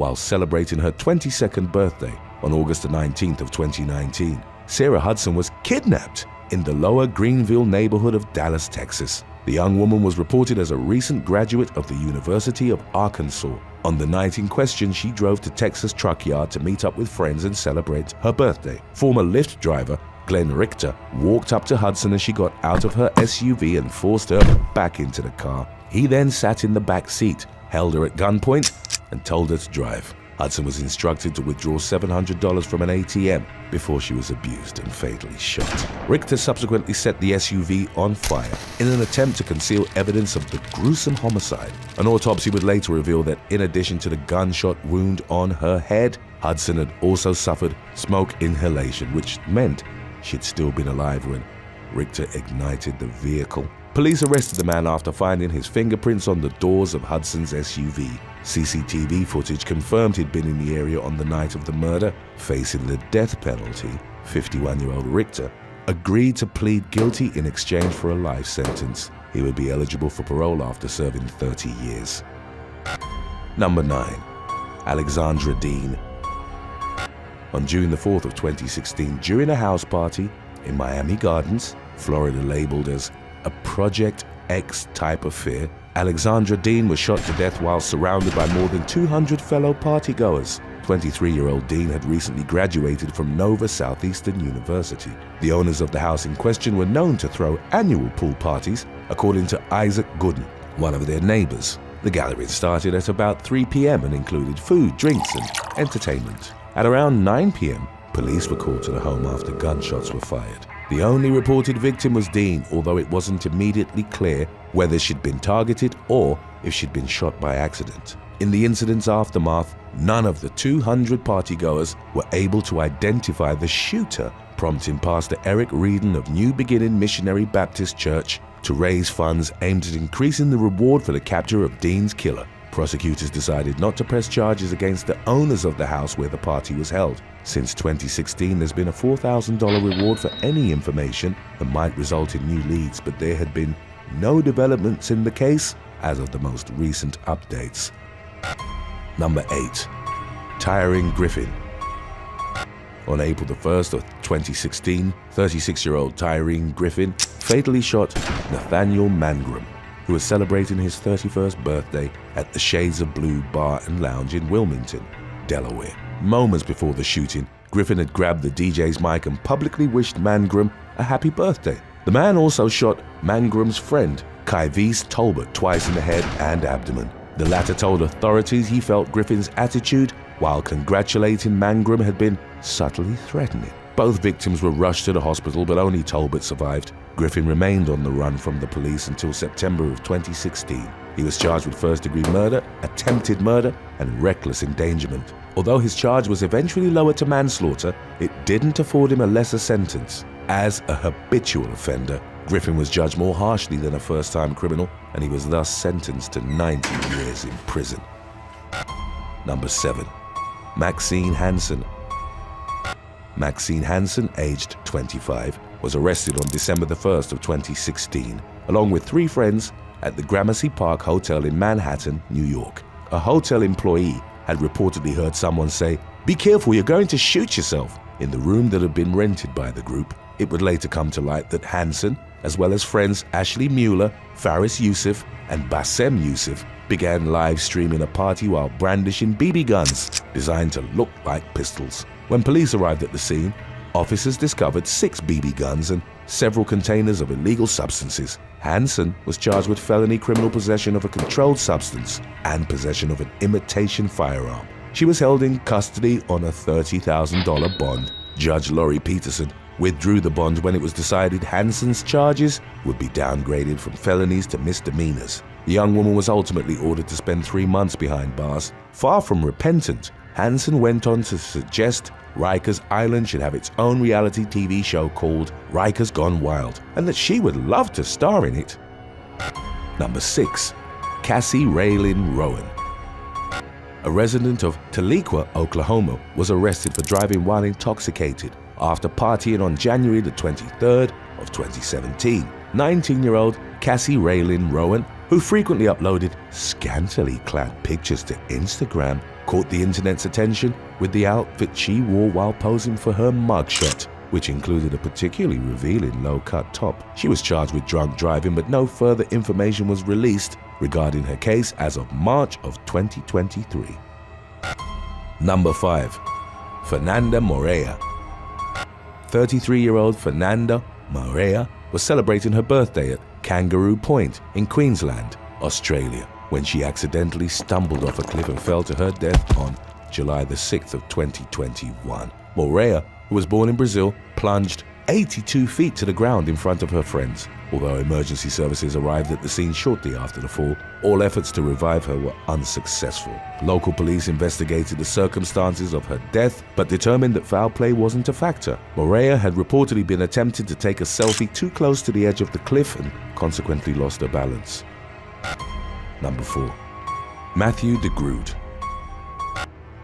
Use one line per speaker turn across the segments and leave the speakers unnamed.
while celebrating her 22nd birthday on August the 19th of 2019. Sarah Hudson was kidnapped in the Lower Greenville neighborhood of Dallas, Texas. The young woman was reported as a recent graduate of the University of Arkansas. On the night in question, she drove to Texas Truck Yard to meet up with friends and celebrate her birthday. Former Lyft driver Glenn Richter walked up to Hudson as she got out of her SUV and forced her back into the car. He then sat in the back seat, held her at gunpoint, and told her to drive. Hudson was instructed to withdraw $700 from an ATM before she was abused and fatally shot. Richter subsequently set the SUV on fire in an attempt to conceal evidence of the gruesome homicide. An autopsy would later reveal that in addition to the gunshot wound on her head, Hudson had also suffered smoke inhalation, which meant she'd still been alive when Richter ignited the vehicle. Police arrested the man after finding his fingerprints on the doors of Hudson's SUV. CCTV footage confirmed he'd been in the area on the night of the murder. Facing the death penalty, 51-year-old Richter agreed to plead guilty in exchange for a life sentence. He would be eligible for parole after serving 30 years. Number 9. Alexandra Dean. On June the 4th of 2016, during a house party in Miami Gardens, Florida, labeled as a Project X type affair, Alexandra Dean was shot to death while surrounded by more than 200 fellow partygoers. 23-year-old Dean had recently graduated from Nova Southeastern University. The owners of the house in question were known to throw annual pool parties, according to Isaac Gooden, one of their neighbors. The gathering started at about 3 p.m. and included food, drinks, and entertainment. At around 9 p.m., police were called to the home after gunshots were fired. The only reported victim was Dean, although it wasn't immediately clear whether she'd been targeted or if she'd been shot by accident. In the incident's aftermath, none of the 200 partygoers were able to identify the shooter, prompting Pastor Eric Reedon of New Beginning Missionary Baptist Church to raise funds aimed at increasing the reward for the capture of Dean's killer. Prosecutors decided not to press charges against the owners of the house where the party was held. Since 2016, there's been a $4,000 reward for any information that might result in new leads, but there had been no developments in the case as of the most recent updates. Number 8. Tyring Griffin. On April the 1st of 2016, 36-year-old Tyring Griffin fatally shot Nathaniel Mangrum, who was celebrating his 31st birthday at the Shades of Blue Bar and Lounge in Wilmington, Delaware. Moments before the shooting, Griffin had grabbed the DJ's mic and publicly wished Mangrum a happy birthday. The man also shot Mangrum's friend, Kyvise Tolbert, twice in the head and abdomen. The latter told authorities he felt Griffin's attitude while congratulating Mangrum had been subtly threatening. Both victims were rushed to the hospital, but only Tolbert survived. Griffin remained on the run from the police until September of 2016. He was charged with first-degree murder, attempted murder, and reckless endangerment. Although his charge was eventually lowered to manslaughter, it didn't afford him a lesser sentence. As a habitual offender, Griffin was judged more harshly than a first-time criminal, and he was thus sentenced to 90 years in prison. Number 7. Maxine Hansen. Maxine Hansen, aged 25, was arrested on December the 1st of 2016, along with 3 friends at the Gramercy Park Hotel in Manhattan, New York. A hotel employee had reportedly heard someone say, "Be careful, you're going to shoot yourself," in the room that had been rented by the group. It would later come to light that Hansen, as well as friends Ashley Mueller, Faris Yusuf, and Bassem Yusuf, began live streaming a party while brandishing BB guns designed to look like pistols. When police arrived at the scene, officers discovered 6 BB guns and several containers of illegal substances. Hansen was charged with felony criminal possession of a controlled substance and possession of an imitation firearm. She was held in custody on a $30,000 bond. Judge Laurie Peterson withdrew the bond when it was decided Hansen's charges would be downgraded from felonies to misdemeanors. The young woman was ultimately ordered to spend 3 months behind bars. Far from repentant, Hansen went on to suggest Rikers Island should have its own reality TV show called Rikers Gone Wild, and that she would love to star in it. Number 6. Cassie Raylin Rowan. A resident of Tahlequah, Oklahoma, was arrested for driving while intoxicated after partying on January the 23rd of 2017. 19-year-old Cassie Raylin Rowan, who frequently uploaded scantily clad pictures to Instagram, caught the internet's attention with the outfit she wore while posing for her mugshot, which included a particularly revealing low-cut top. She was charged with drunk driving, but no further information was released regarding her case as of March of 2023. Number 5. Fernanda Morea. 33-year-old Fernanda Morea was celebrating her birthday at Kangaroo Point in Queensland, Australia, when she accidentally stumbled off a cliff and fell to her death on July the 6th of 2021. Morea, who was born in Brazil, plunged 82 feet to the ground in front of her friends. Although emergency services arrived at the scene shortly after the fall, all efforts to revive her were unsuccessful. Local police investigated the circumstances of her death, but determined that foul play wasn't a factor. Morea had reportedly been attempting to take a selfie too close to the edge of the cliff and consequently lost her balance. Number 4. Matthew de Groot.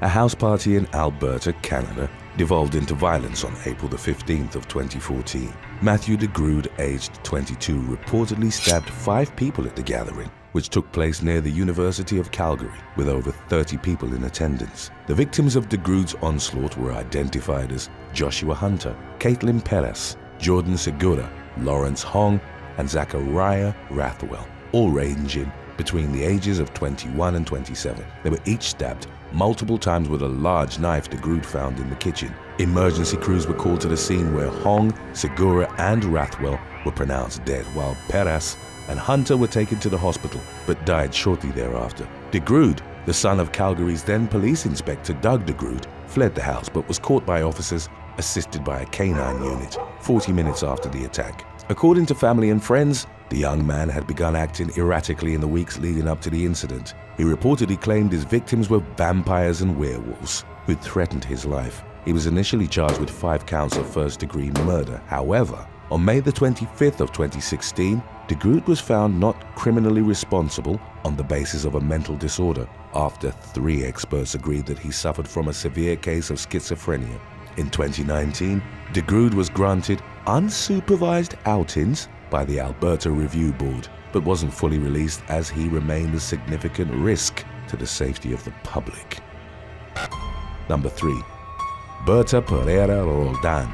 A house party in Alberta, Canada, devolved into violence on April the 15th of 2014. Matthew de Groot, aged 22, reportedly stabbed 5 people at the gathering, which took place near the University of Calgary, with over 30 people in attendance. The victims of de Groot's onslaught were identified as Joshua Hunter, Caitlin Perez, Jordan Segura, Lawrence Hong, and Zachariah Rathwell, all ranging between the ages of 21 and 27. They were each stabbed multiple times with a large knife de Groot found in the kitchen. Emergency crews were called to the scene where Hong, Segura, and Rathwell were pronounced dead, while Perez and Hunter were taken to the hospital but died shortly thereafter. De Groot, the son of Calgary's then police inspector Doug de Groot, fled the house but was caught by officers assisted by a canine unit 40 minutes after the attack. According to family and friends, the young man had begun acting erratically in the weeks leading up to the incident. He reportedly claimed his victims were vampires and werewolves who'd threatened his life. He was initially charged with 5 counts of first-degree murder. However, on May the 25th of 2016, de Groot was found not criminally responsible on the basis of a mental disorder after 3 experts agreed that he suffered from a severe case of schizophrenia. In 2019, de Groot was granted unsupervised outings by the Alberta Review Board, but wasn't fully released as he remained a significant risk to the safety of the public. Number 3. Berta Pereira Roldan.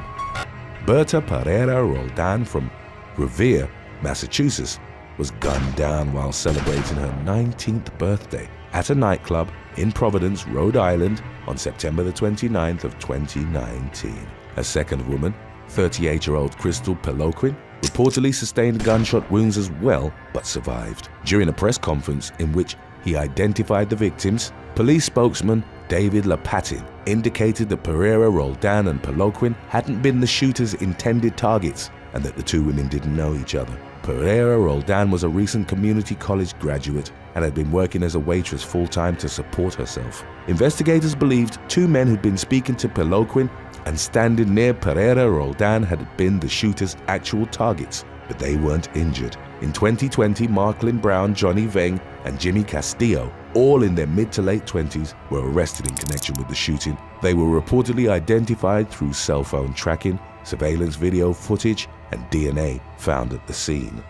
Berta Pereira Roldan from Revere, Massachusetts, was gunned down while celebrating her 19th birthday at a nightclub in Providence, Rhode Island on September the 29th of 2019. A second woman, 38-year-old Crystal Peloquin, reportedly sustained gunshot wounds as well, but survived. During a press conference in which he identified the victims, police spokesman David Lapatin indicated that Pereira Roldan and Peloquin hadn't been the shooter's intended targets and that the 2 women didn't know each other. Pereira Roldan was a recent community college graduate and had been working as a waitress full-time to support herself. Investigators believed 2 men who'd been speaking to Peloquin and standing near Pereira Roldan had been the shooter's actual targets, but they weren't injured. In 2020, Marklin Brown, Johnny Veng, and Jimmy Castillo, all in their mid to late 20s, were arrested in connection with the shooting. They were reportedly identified through cell phone tracking, surveillance video footage, and DNA found at the scene.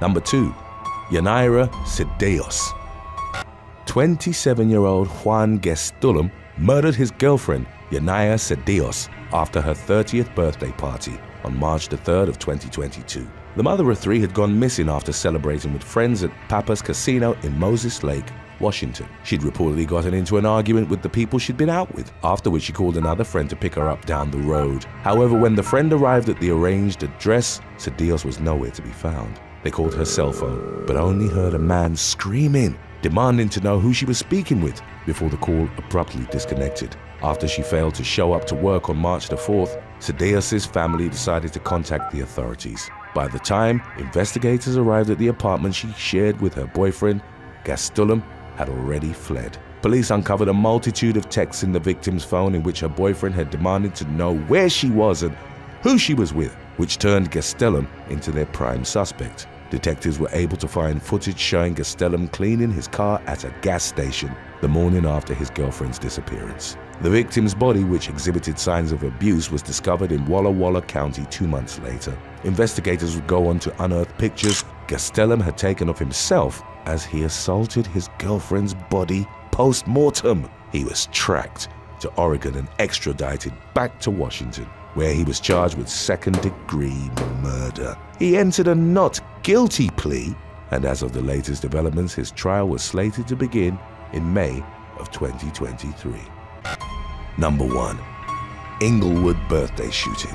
Number 2. Yanira Ceballos. 27-year-old Juan Gestulum murdered his girlfriend, Yanira Ceballos, after her 30th birthday party on March the 3rd of 2022. The mother of 3 had gone missing after celebrating with friends at Papa's Casino in Moses Lake, Washington. She'd reportedly gotten into an argument with the people she'd been out with, after which she called another friend to pick her up down the road. However, when the friend arrived at the arranged address, Ceballos was nowhere to be found. They called her cell phone, but only heard a man screaming, demanding to know who she was speaking with, before the call abruptly disconnected. After she failed to show up to work on March the 4th, Ceballos' family decided to contact the authorities. By the time investigators arrived at the apartment she shared with her boyfriend, Gestulum had already fled. Police uncovered a multitude of texts in the victim's phone in which her boyfriend had demanded to know where she was and who she was with, which turned Gestulum into their prime suspect. Detectives were able to find footage showing Gestulum cleaning his car at a gas station the morning after his girlfriend's disappearance. The victim's body, which exhibited signs of abuse, was discovered in Walla Walla County 2 months later. Investigators would go on to unearth pictures Gastelum had taken of himself as he assaulted his girlfriend's body post-mortem. He was tracked to Oregon and extradited back to Washington, where he was charged with second-degree murder. He entered a not guilty plea, and as of the latest developments, his trial was slated to begin in May of 2023. Number 1. Inglewood birthday shooting.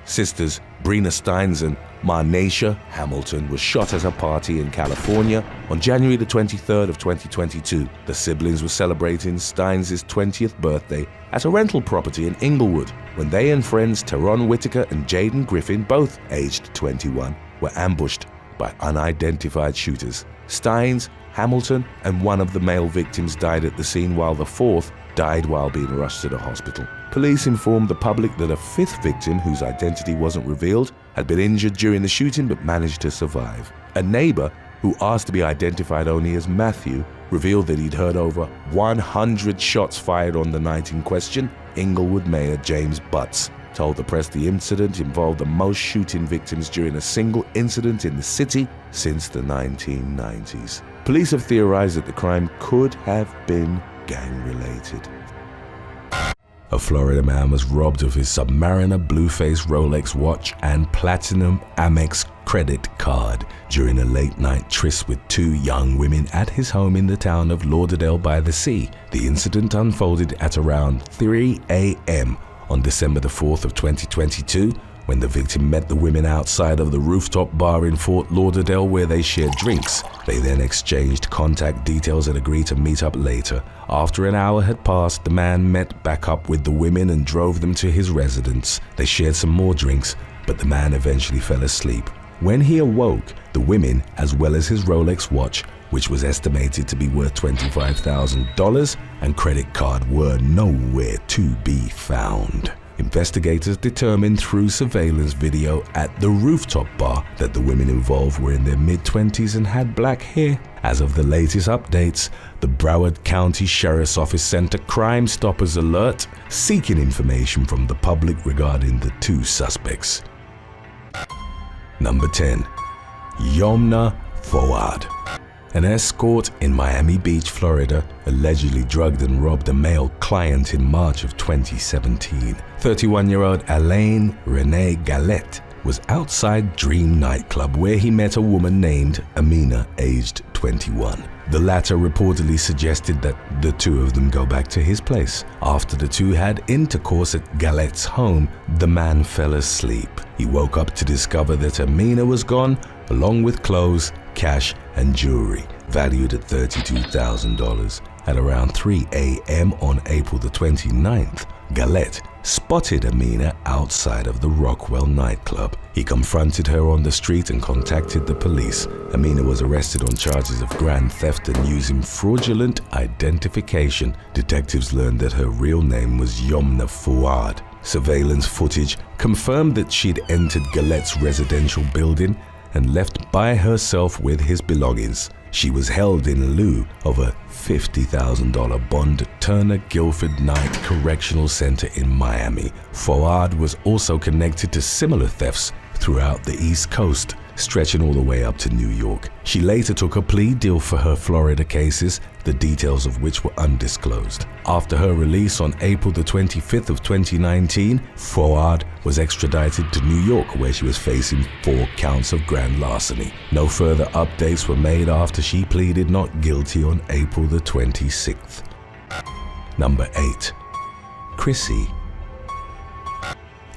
Sisters Brina Steins and Marnacia Hamilton was shot at a party in California on January the 23rd of 2022. The siblings were celebrating Steins' 20th birthday at a rental property in Inglewood when they and friends Teron Whitaker and Jaden Griffin, both aged 21, were ambushed by unidentified shooters. Steins, Hamilton, and one of the male victims died at the scene, while the fourth died while being rushed to the hospital. Police informed the public that a fifth victim, whose identity wasn't revealed, had been injured during the shooting but managed to survive. A neighbor, who asked to be identified only as Matthew, revealed that he'd heard over 100 shots fired on the night in question. Inglewood Mayor James Butts told the press the incident involved the most shooting victims during a single incident in the city since the 1990s. Police have theorized that the crime could have been gang-related. A Florida man was robbed of his Submariner Blueface Rolex watch and Platinum Amex credit card during a late-night tryst with 2 young women at his home in the town of Lauderdale by the Sea. The incident unfolded at around 3 a.m. on December the 4th of 2022, when the victim met the women outside of the rooftop bar in Fort Lauderdale where they shared drinks. They then exchanged contact details and agreed to meet up later. After an hour had passed, the man met back up with the women and drove them to his residence. They shared some more drinks, but the man eventually fell asleep. When he awoke, the women, as well as his Rolex watch, which was estimated to be worth $25,000, and credit card, were nowhere to be found. Investigators determined through surveillance video at the rooftop bar that the women involved were in their mid-20s and had black hair. As of the latest updates, the Broward County Sheriff's Office sent a Crime Stoppers alert seeking information from the public regarding the 2 suspects. Number 10. Yomna Fawad. An escort in Miami Beach, Florida, allegedly drugged and robbed a male client in March of 2017. 31-year-old Alain Renee Galette was outside Dream nightclub where he met a woman named Amina, aged 21. The latter reportedly suggested that the 2 of them go back to his place. After the 2 had intercourse at Galette's home, the man fell asleep. He woke up to discover that Amina was gone, along with clothes, cash, and jewelry valued at $32,000. At around 3 a.m. on April the 29th, Galette spotted Amina outside of the Rockwell nightclub. He confronted her on the street and contacted the police. Amina was arrested on charges of grand theft and using fraudulent identification. Detectives learned that her real name was Yomna Fawad. Surveillance footage confirmed that she'd entered Galette's residential building and left by herself with his belongings. She was held in lieu of a $50,000 bond at Turner Guilford Knight Correctional Center in Miami. Fawad was also connected to similar thefts throughout the East Coast, stretching all the way up to New York. She later took a plea deal for her Florida cases, the details of which were undisclosed. After her release on April the 25th of 2019, Fawad was extradited to New York, where she was facing 4 counts of grand larceny. No further updates were made after she pleaded not guilty on April the 26th. Number 8. Chrissy.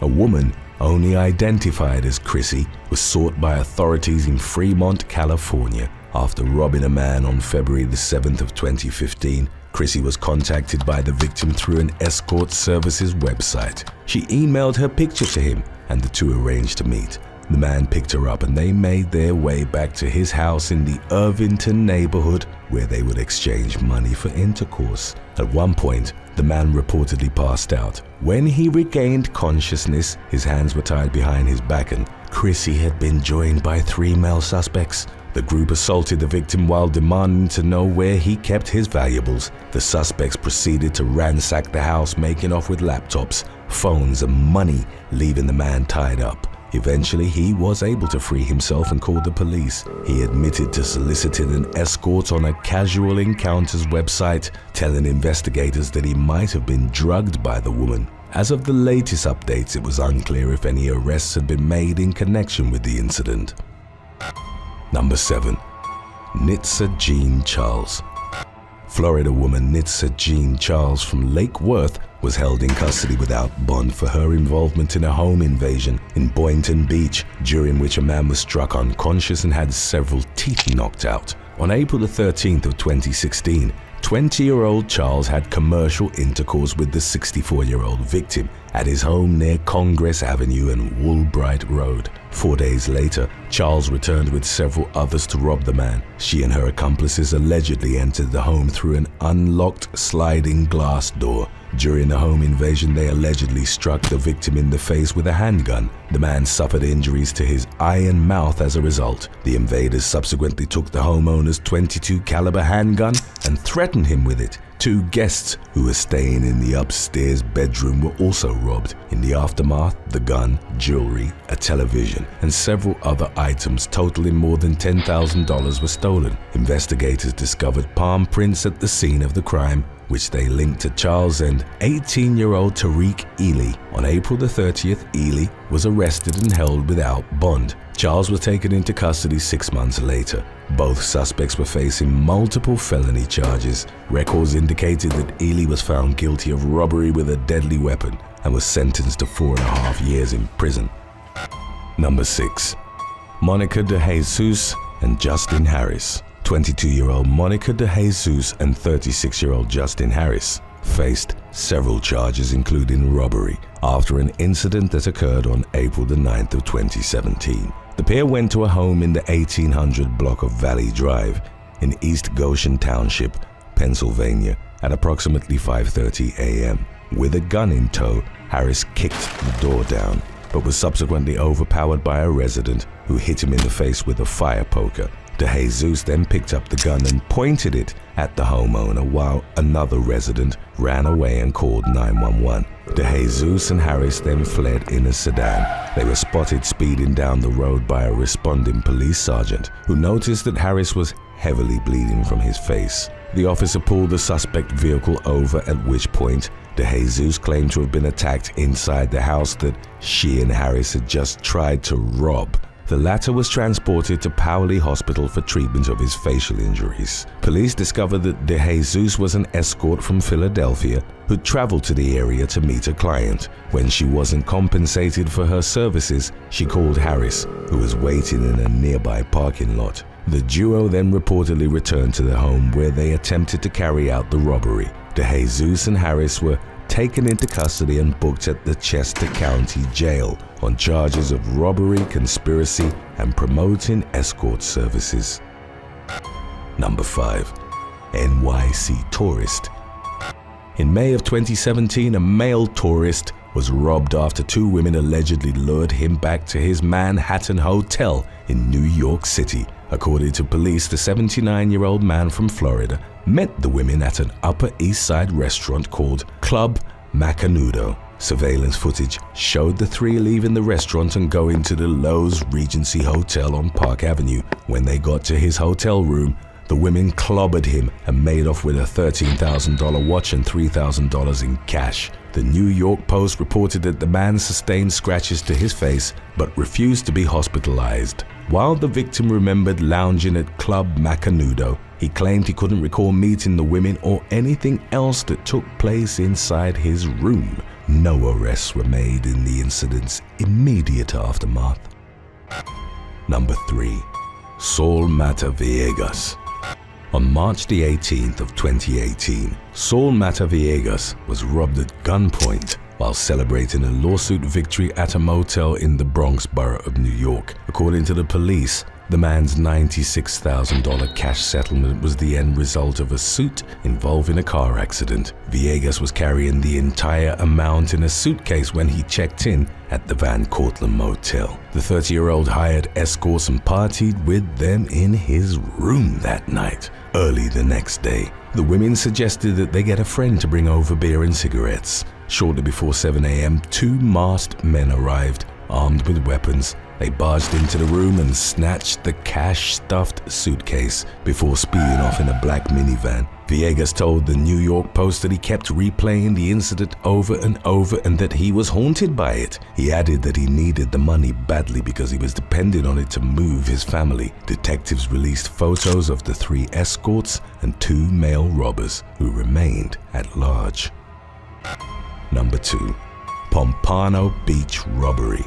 A woman only identified as Chrissy was sought by authorities in Fremont, California. After robbing a man on February the 7th of 2015, Chrissy was contacted by the victim through an escort services website. She emailed her picture to him and the 2 arranged to meet. The man picked her up and they made their way back to his house in the Irvington neighborhood where they would exchange money for intercourse. At one point, the man reportedly passed out. When he regained consciousness, his hands were tied behind his back and Chrissy had been joined by 3 male suspects. The group assaulted the victim while demanding to know where he kept his valuables. The suspects proceeded to ransack the house, making off with laptops, phones, and money, leaving the man tied up. Eventually, he was able to free himself and called the police. He admitted to soliciting an escort on a casual encounters website, telling investigators that he might have been drugged by the woman. As of the latest updates, it was unclear if any arrests had been made in connection with the incident. Number 7. Nitza Jean Charles. Florida woman Nitza Jean Charles from Lake Worth was held in custody without bond for her involvement in a home invasion in Boynton Beach, during which a man was struck unconscious and had several teeth knocked out. On April 13th of 2016, 20-year-old Charles had commercial intercourse with the 64-year-old victim at his home near Congress Avenue and Woolbright Road. 4 days later, Charles returned with several others to rob the man. She and her accomplices allegedly entered the home through an unlocked sliding glass door. During the home invasion, they allegedly struck the victim in the face with a handgun. The man suffered injuries to his eye and mouth as a result. The invaders subsequently took the homeowner's .22 caliber handgun and threatened him with it. 2 guests who were staying in the upstairs bedroom were also robbed. In the aftermath, the gun, jewelry, a television, and several other items totaling more than $10,000 were stolen. Investigators discovered palm prints at the scene of the crime, which they linked to Charles and 18-year-old Tariq Ely. On April 30th, Ely was arrested and held without bond. Charles was taken into custody 6 months later. Both suspects were facing multiple felony charges. Records indicated that Ely was found guilty of robbery with a deadly weapon and was sentenced to 4.5 years in prison. Number 6. Monica De Jesus and Justin Harris. 22-year-old Monica De Jesus and 36-year-old Justin Harris faced several charges, including robbery, after an incident that occurred on April 9th of 2017. The pair went to a home in the 1800 block of Valley Drive in East Goshen Township, Pennsylvania, at approximately 5:30 a.m. With a gun in tow, Harris kicked the door down, but was subsequently overpowered by a resident who hit him in the face with a fire poker. De Jesus then picked up the gun and pointed it at the homeowner, while another resident ran away and called 911. De Jesus and Harris then fled in a sedan. They were spotted speeding down the road by a responding police sergeant, who noticed that Harris was heavily bleeding from his face. The officer pulled the suspect vehicle over, at which point De Jesus claimed to have been attacked inside the house that she and Harris had just tried to rob. The latter was transported to Powley Hospital for treatment of his facial injuries. Police discovered that De Jesus was an escort from Philadelphia who traveled to the area to meet a client. When she wasn't compensated for her services, she called Harris, who was waiting in a nearby parking lot. The duo then reportedly returned to the home, where they attempted to carry out the robbery. De Jesus and Harris were taken into custody and booked at the Chester County Jail on charges of robbery, conspiracy, and promoting escort services. Number 5. NYC Tourist. In May of 2017, a male tourist was robbed after 2 women allegedly lured him back to his Manhattan hotel in New York City. According to police, the 79-year-old man from Florida met the women at an Upper East Side restaurant called Club Macanudo. Surveillance footage showed the 3 leaving the restaurant and going to the Lowe's Regency Hotel on Park Avenue. When they got to his hotel room, the women clobbered him and made off with a $13,000 watch and $3,000 in cash. The New York Post reported that the man sustained scratches to his face but refused to be hospitalized. While the victim remembered lounging at Club Macanudo, he claimed he couldn't recall meeting the women or anything else that took place inside his room. No arrests were made in the incident's immediate aftermath. Number 3. Saul Mata Villegas. On March the 18th of 2018, Saul Mata Villegas was robbed at gunpoint while celebrating a lawsuit victory at a motel in the Bronx borough of New York. According to the police, The man's $96,000 cash settlement was the end result of a suit involving a car accident. Villegas was carrying the entire amount in a suitcase when he checked in at the Van Cortlandt Motel. The 30-year-old hired escorts and partied with them in his room that night. Early the next day, the women suggested that they get a friend to bring over beer and cigarettes. Shortly before 7 a.m., 2 masked men arrived, armed with weapons. They barged into the room and snatched the cash-stuffed suitcase before speeding off in a black minivan. Villegas told the New York Post that he kept replaying the incident over and over and that he was haunted by it. He added that he needed the money badly because he was depending on it to move his family. Detectives released photos of the 3 escorts and 2 male robbers who remained at large. Number 2. Pompano Beach Robbery.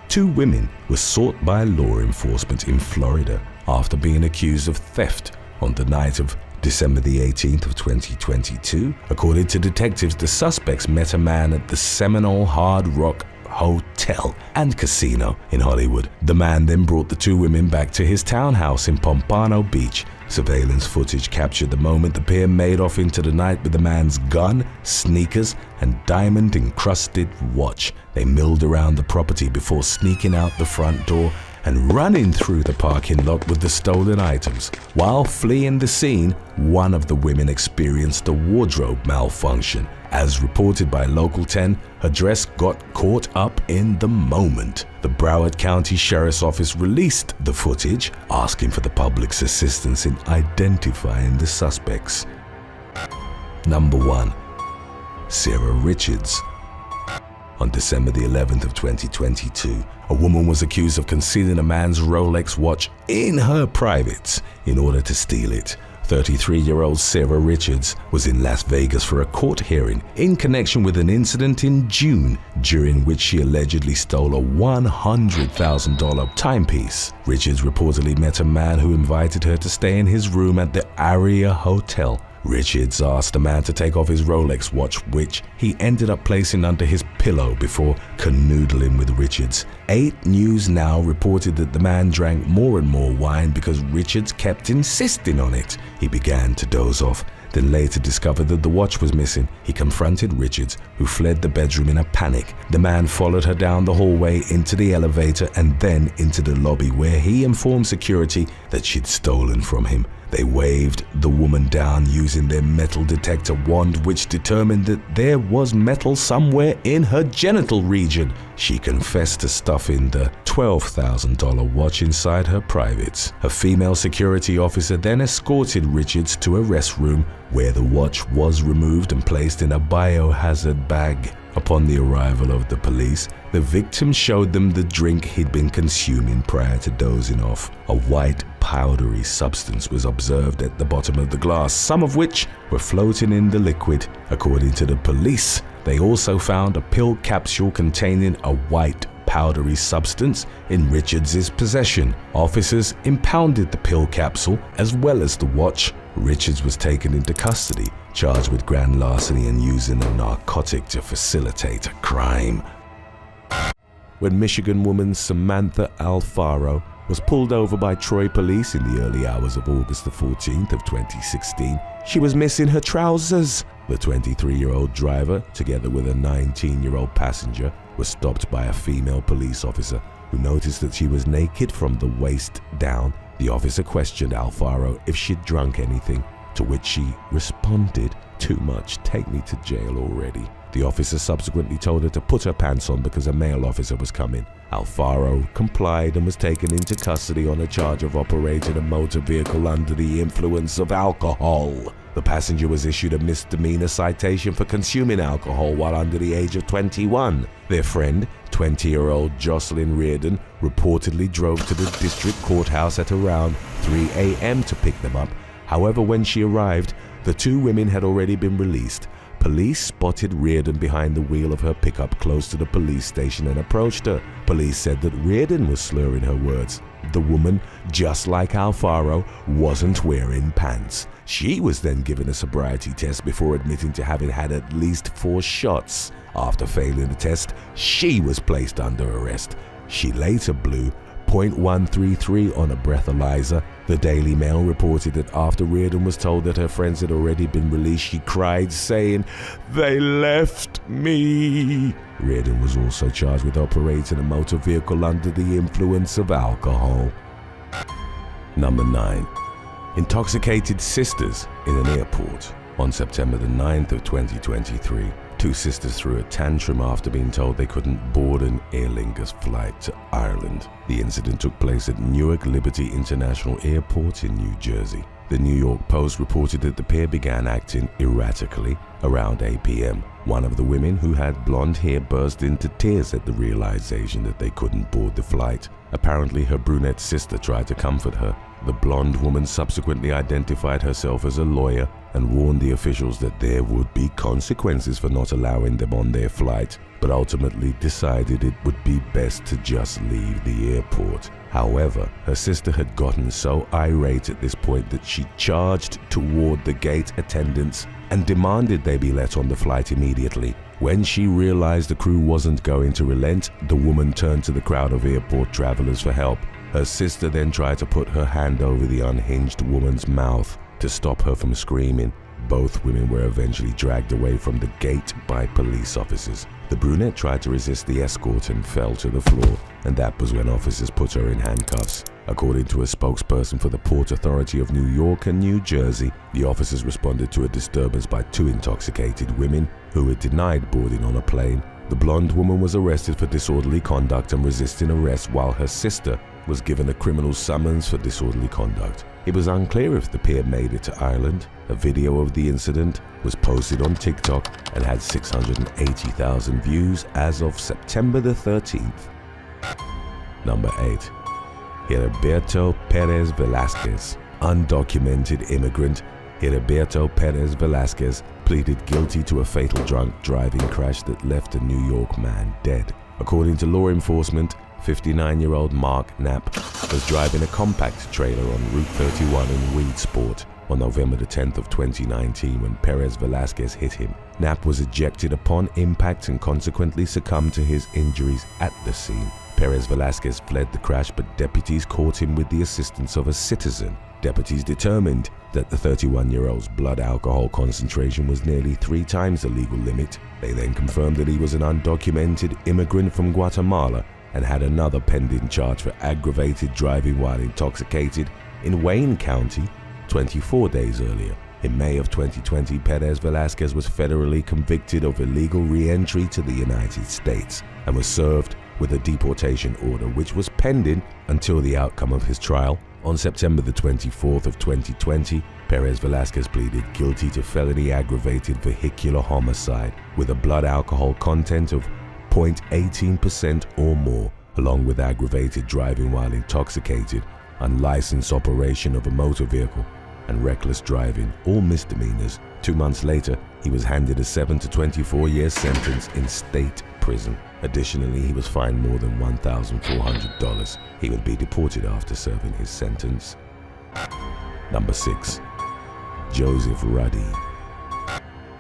2 women were sought by law enforcement in Florida after being accused of theft on the night of December the 18th of 2022. According to detectives, the suspects met a man at the Seminole Hard Rock Hotel and Casino in Hollywood. The man then brought the 2 women back to his townhouse in Pompano Beach. Surveillance footage captured the moment the pair made off into the night with the man's gun, sneakers, and diamond-encrusted watch. They milled around the property before sneaking out the front door and running through the parking lot with the stolen items. While fleeing the scene, one of the women experienced a wardrobe malfunction. As reported by Local 10, her dress got caught up in the moment. The Broward County Sheriff's Office released the footage, asking for the public's assistance in identifying the suspects. Number 1. Sarah Richards. On December the 11th of 2022, a woman was accused of concealing a man's Rolex watch in her privates in order to steal it. 33-year-old Sarah Richards was in Las Vegas for a court hearing in connection with an incident in June during which she allegedly stole a $100,000 timepiece. Richards reportedly met a man who invited her to stay in his room at the Aria Hotel. Richards asked the man to take off his Rolex watch, which he ended up placing under his pillow before canoodling with Richards. 8 News Now reported that the man drank more and more wine because Richards kept insisting on it. He began to doze off, then later discovered that the watch was missing. He confronted Richards, who fled the bedroom in a panic. The man followed her down the hallway into the elevator and then into the lobby, where he informed security that she'd stolen from him. They waved the woman down using their metal detector wand, which determined that there was metal somewhere in her genital region. She confessed to stuffing the $12,000 watch inside her privates. A female security officer then escorted Richards to a restroom where the watch was removed and placed in a biohazard bag. Upon the arrival of the police, the victim showed them the drink he'd been consuming prior to dozing off. A white, powdery substance was observed at the bottom of the glass, some of which were floating in the liquid. According to the police, they also found a pill capsule containing a white, powdery substance in Richards' possession. Officers impounded the pill capsule as well as the watch. Richards was taken into custody, charged with grand larceny and using a narcotic to facilitate a crime. When Michigan woman Samantha Alfaro was pulled over by Troy police in the early hours of August the 14th of 2016, she was missing her trousers. The 23-year-old driver, together with a 19-year-old passenger, was stopped by a female police officer who noticed that she was naked from the waist down. The officer questioned Alfaro if she'd drunk anything, to which she responded, "Too much, take me to jail already." The officer subsequently told her to put her pants on because a male officer was coming. Alfaro complied and was taken into custody on a charge of operating a motor vehicle under the influence of alcohol. The passenger was issued a misdemeanor citation for consuming alcohol while under the age of 21. Their friend, 20-year-old Jocelyn Reardon, reportedly drove to the district courthouse at around 3 a.m. to pick them up. However, when she arrived, the 2 women had already been released. Police spotted Reardon behind the wheel of her pickup close to the police station and approached her. Police said that Reardon was slurring her words. The woman, just like Alfaro, wasn't wearing pants. She was then given a sobriety test before admitting to having had at least 4 shots. After failing the test, she was placed under arrest. She later blew .133 on a breathalyzer. The Daily Mail reported that after Reardon was told that her friends had already been released, she cried, saying, "They left me." Reardon was also charged with operating a motor vehicle under the influence of alcohol. Number 9. Intoxicated sisters in an airport. On September the 9th of 2023, two sisters threw a tantrum after being told they couldn't board an Aer Lingus flight to Ireland. The incident took place at Newark Liberty International Airport in New Jersey. The New York Post reported that the pair began acting erratically around 8 p.m. One of the women, who had blonde hair, burst into tears at the realization that they couldn't board the flight. Apparently, her brunette sister tried to comfort her. The blonde woman subsequently identified herself as a lawyer and warned the officials that there would be consequences for not allowing them on their flight, but ultimately decided it would be best to just leave the airport. However, her sister had gotten so irate at this point that she charged toward the gate attendants and demanded they be let on the flight immediately. When she realized the crew wasn't going to relent, the woman turned to the crowd of airport travelers for help. Her sister then tried to put her hand over the unhinged woman's mouth to stop her from screaming. Both women were eventually dragged away from the gate by police officers. The brunette tried to resist the escort and fell to the floor, and that was when officers put her in handcuffs. According to a spokesperson for the Port Authority of New York and New Jersey, the officers responded to a disturbance by two intoxicated women who had denied boarding on a plane. The blonde woman was arrested for disorderly conduct and resisting arrest, while her sister was given a criminal summons for disorderly conduct. It was unclear if the pair made it to Ireland. A video of the incident was posted on TikTok and had 680,000 views as of September the 13th. Number 8. Heriberto Perez Velasquez. Undocumented immigrant Heriberto Perez Velasquez pleaded guilty to a fatal drunk driving crash that left a New York man dead. According to law enforcement, 59-year-old Mark Knapp was driving a compact trailer on Route 31 in Weedsport on November the 10th of 2019 when Perez Velasquez hit him. Knapp was ejected upon impact and consequently succumbed to his injuries at the scene. Perez Velasquez fled the crash, but deputies caught him with the assistance of a citizen. Deputies determined that the 31-year-old's blood alcohol concentration was nearly 3 times the legal limit. They then confirmed that he was an undocumented immigrant from Guatemala and had another pending charge for aggravated driving while intoxicated in Wayne County 24 days earlier. In May of 2020, Perez Velasquez was federally convicted of illegal re-entry to the United States and was served with a deportation order, which was pending until the outcome of his trial. On September the 24th of 2020, Perez Velasquez pleaded guilty to felony aggravated vehicular homicide with a blood alcohol content of 0.18% or more, along with aggravated driving while intoxicated, unlicensed operation of a motor vehicle, and reckless driving, all misdemeanors. 2 months later, he was handed a 7 to 24-year sentence in state prison. Additionally, he was fined more than $1,400. He would be deported after serving his sentence. Number 6. Joseph Ruddy.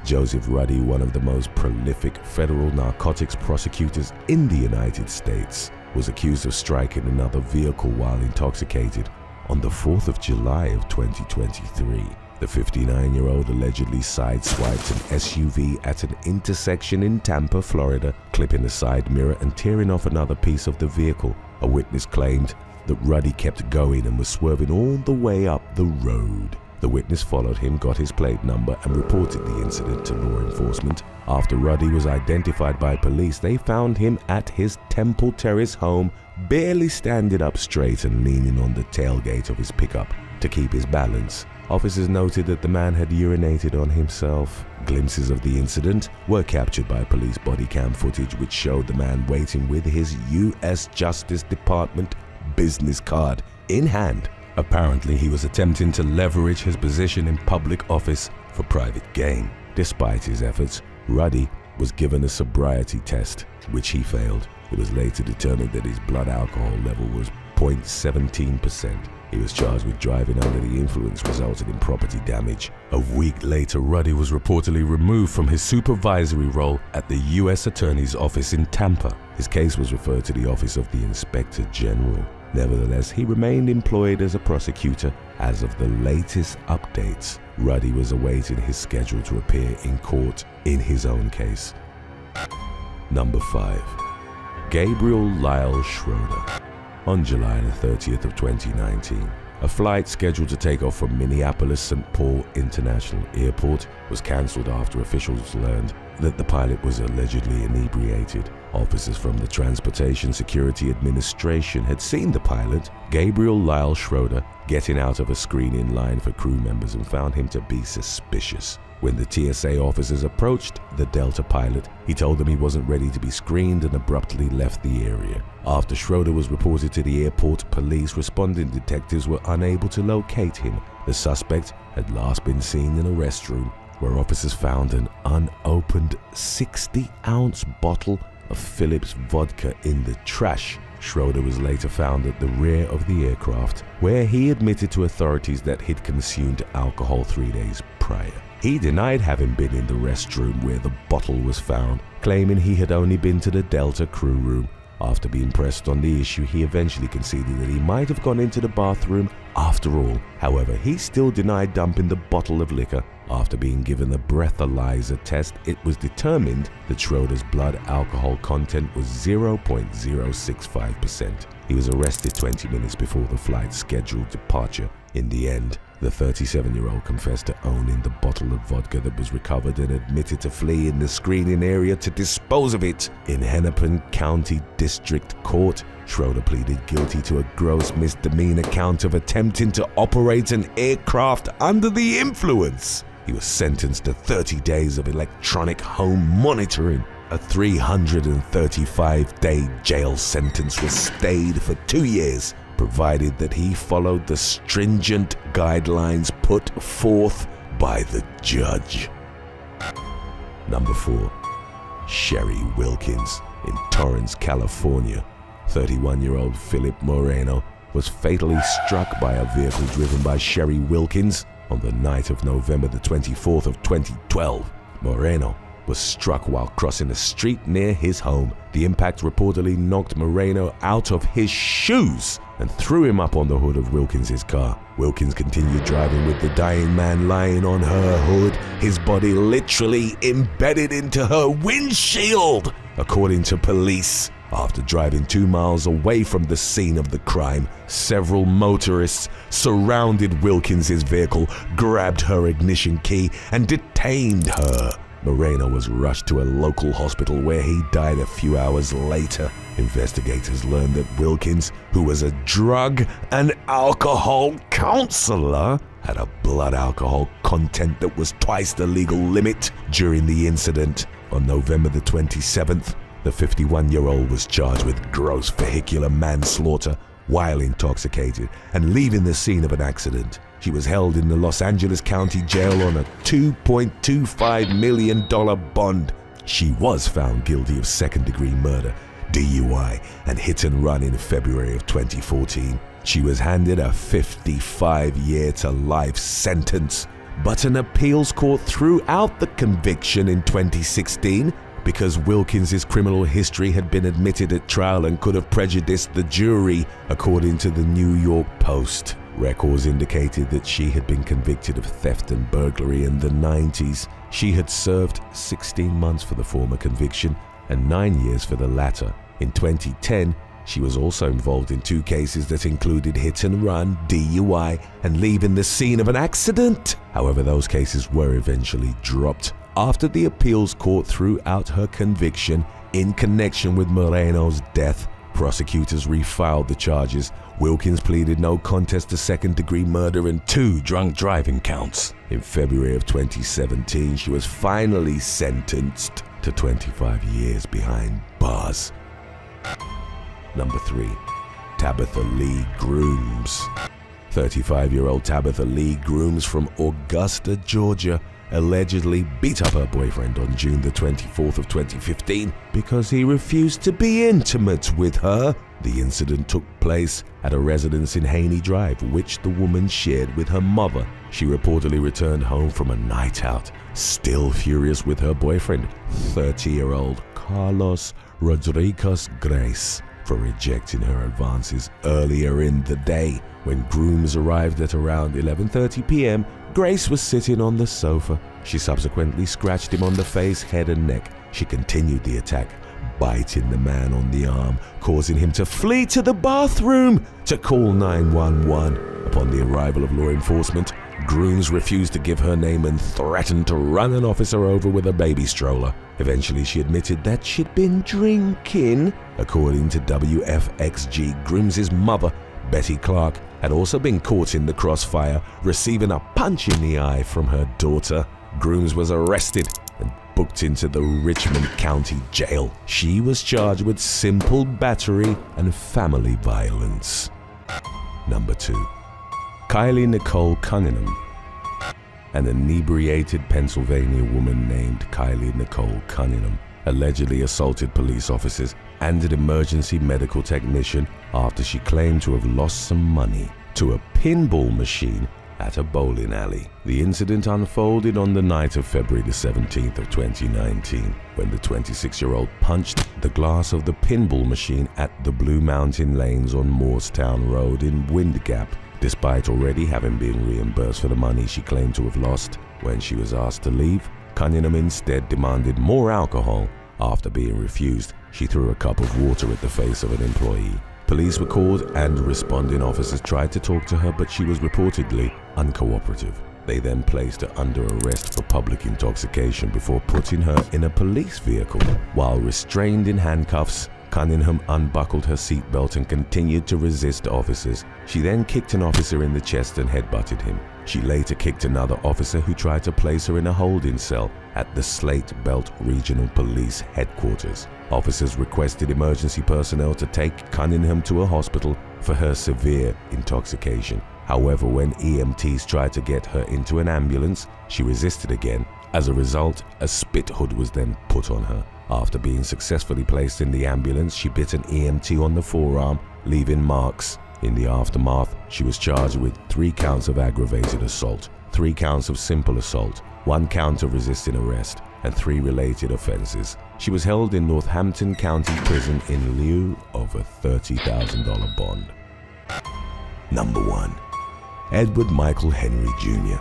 Joseph Ruddy, one of the most prolific federal narcotics prosecutors in the United States, was accused of striking another vehicle while intoxicated on the 4th of July of 2023. The 59-year-old allegedly sideswiped an SUV at an intersection in Tampa, Florida, clipping the side mirror and tearing off another piece of the vehicle. A witness claimed that Ruddy kept going and was swerving all the way up the road. The witness followed him, got his plate number, and reported the incident to law enforcement. After Ruddy was identified by police, they found him at his Temple Terrace home, barely standing up straight and leaning on the tailgate of his pickup to keep his balance. Officers noted that the man had urinated on himself. Glimpses of the incident were captured by police body cam footage, which showed the man waiting with his U.S. Justice Department business card in hand. Apparently, he was attempting to leverage his position in public office for private gain. Despite his efforts, Ruddy was given a sobriety test, which he failed. It was later determined that his blood alcohol level was 0.17%. He was charged with driving under the influence, resulting in property damage. A week later, Ruddy was reportedly removed from his supervisory role at the U.S. Attorney's Office in Tampa. His case was referred to the Office of the Inspector General. Nevertheless, he remained employed as a prosecutor. As of the latest updates, Ruddy was awaiting his schedule to appear in court in his own case. Number 5. Gabriel Lyle Schroeder. On July the 30th of 2019, a flight scheduled to take off from Minneapolis-St. Paul International Airport was cancelled after officials learned that the pilot was allegedly inebriated. Officers from the Transportation Security Administration had seen the pilot, Gabriel Lyle Schroeder, getting out of a screening line for crew members and found him to be suspicious. When the TSA officers approached the Delta pilot, he told them he wasn't ready to be screened and abruptly left the area. After Schroeder was reported to the airport, police responding detectives were unable to locate him. The suspect had last been seen in a restroom where officers found an unopened 60-ounce bottle of Phillips vodka in the trash. Schroeder was later found at the rear of the aircraft, where he admitted to authorities that he'd consumed alcohol 3 days prior. He denied having been in the restroom where the bottle was found, claiming he had only been to the Delta crew room. After being pressed on the issue, he eventually conceded that he might have gone into the bathroom after all. However, he still denied dumping the bottle of liquor. After being given a breathalyzer test, it was determined that Schroeder's blood alcohol content was 0.065%. He was arrested 20 minutes before the flight's scheduled departure. In the end, the 37-year-old confessed to owning the bottle of vodka that was recovered and admitted to flee in the screening area to dispose of it. In Hennepin County District Court, Schroeder pleaded guilty to a gross misdemeanor count of attempting to operate an aircraft under the influence. He was sentenced to 30 days of electronic home monitoring. A 335-day jail sentence was stayed for 2 years, provided that he followed the stringent guidelines put forth by the judge. Number 4. Sherry Wilkins. In Torrance, California, 31-year-old Philip Moreno was fatally struck by a vehicle driven by Sherry Wilkins on the night of November the 24th of 2012. Moreno was struck while crossing a street near his home. The impact reportedly knocked Moreno out of his shoes and threw him up on the hood of Wilkins' car. Wilkins continued driving with the dying man lying on her hood, his body literally embedded into her windshield. According to police, after driving 2 miles away from the scene of the crime, several motorists surrounded Wilkins' vehicle, grabbed her ignition key, and detained her. Moreno was rushed to a local hospital where he died a few hours later. Investigators learned that Wilkins, who was a drug and alcohol counselor, had a blood alcohol content that was twice the legal limit. During the incident, on November the 27th, the 51-year-old was charged with gross vehicular manslaughter while intoxicated and leaving the scene of an accident. She was held in the Los Angeles County Jail on a $2.25 million bond. She was found guilty of second-degree murder, DUI, and hit and run in February of 2014. She was handed a 55-year-to-life sentence, but an appeals court threw out the conviction in 2016 because Wilkins' criminal history had been admitted at trial and could have prejudiced the jury, according to the New York Post. Records indicated that she had been convicted of theft and burglary in the 90s. She had served 16 months for the former conviction and 9 years for the latter. In 2010, she was also involved in 2 cases that included hit and run, DUI, and leaving the scene of an accident. However, those cases were eventually dropped after the appeals court threw out her conviction in connection with Moreno's death. Prosecutors refiled the charges. Wilkins pleaded no contest to second-degree murder and 2 drunk driving counts. In February of 2017, she was finally sentenced to 25 years behind bars. Number 3. Tabitha Lee Grooms. 35-year-old Tabitha Lee Grooms from Augusta, Georgia, allegedly beat up her boyfriend on June the 24th of 2015 because he refused to be intimate with her. The incident took place at a residence in Haney Drive, which the woman shared with her mother. She reportedly returned home from a night out, still furious with her boyfriend, 30-year-old Carlos Rodriguez Grace, for rejecting her advances earlier in the day. When grooms arrived at around 11:30 p.m., Grace was sitting on the sofa. She subsequently scratched him on the face, head and neck. She continued the attack, biting the man on the arm, causing him to flee to the bathroom to call 911. Upon the arrival of law enforcement, grooms refused to give her name and threatened to run an officer over with a baby stroller. Eventually, she admitted that she'd been drinking. According to WFXG, Grooms' mother, Betty Clark, had also been caught in the crossfire, receiving a punch in the eye from her daughter. Grooms was arrested and booked into the Richmond County Jail. She was charged with simple battery and family violence. Number 2. Kylie Nicole Cunningham. An inebriated Pennsylvania woman named Kylie Nicole Cunningham allegedly assaulted police officers and an emergency medical technician after she claimed to have lost some money to a pinball machine at a bowling alley. The incident unfolded on the night of February the 17th of 2019, when the 26-year-old punched the glass of the pinball machine at the Blue Mountain Lanes on Moorestown Road in Wind Gap, despite already having been reimbursed for the money she claimed to have lost. When she was asked to leave, Cunningham instead demanded more alcohol. After being refused, she threw a cup of water at the face of an employee. Police were called and responding officers tried to talk to her, but she was reportedly uncooperative. They then placed her under arrest for public intoxication before putting her in a police vehicle. While restrained in handcuffs, Cunningham unbuckled her seatbelt and continued to resist officers. She then kicked an officer in the chest and headbutted him. She later kicked another officer who tried to place her in a holding cell at the Slate Belt Regional Police Headquarters. Officers requested emergency personnel to take Cunningham to a hospital for her severe intoxication. However, when EMTs tried to get her into an ambulance, she resisted again. As a result, a spit hood was then put on her. After being successfully placed in the ambulance, she bit an EMT on the forearm, leaving marks. In the aftermath, she was charged with 3 counts of aggravated assault, 3 counts of simple assault, 1 count of resisting arrest, and 3 related offenses. She was held in Northampton County Prison in lieu of a $30,000 bond. Number 1. Edward Michael Henry Jr.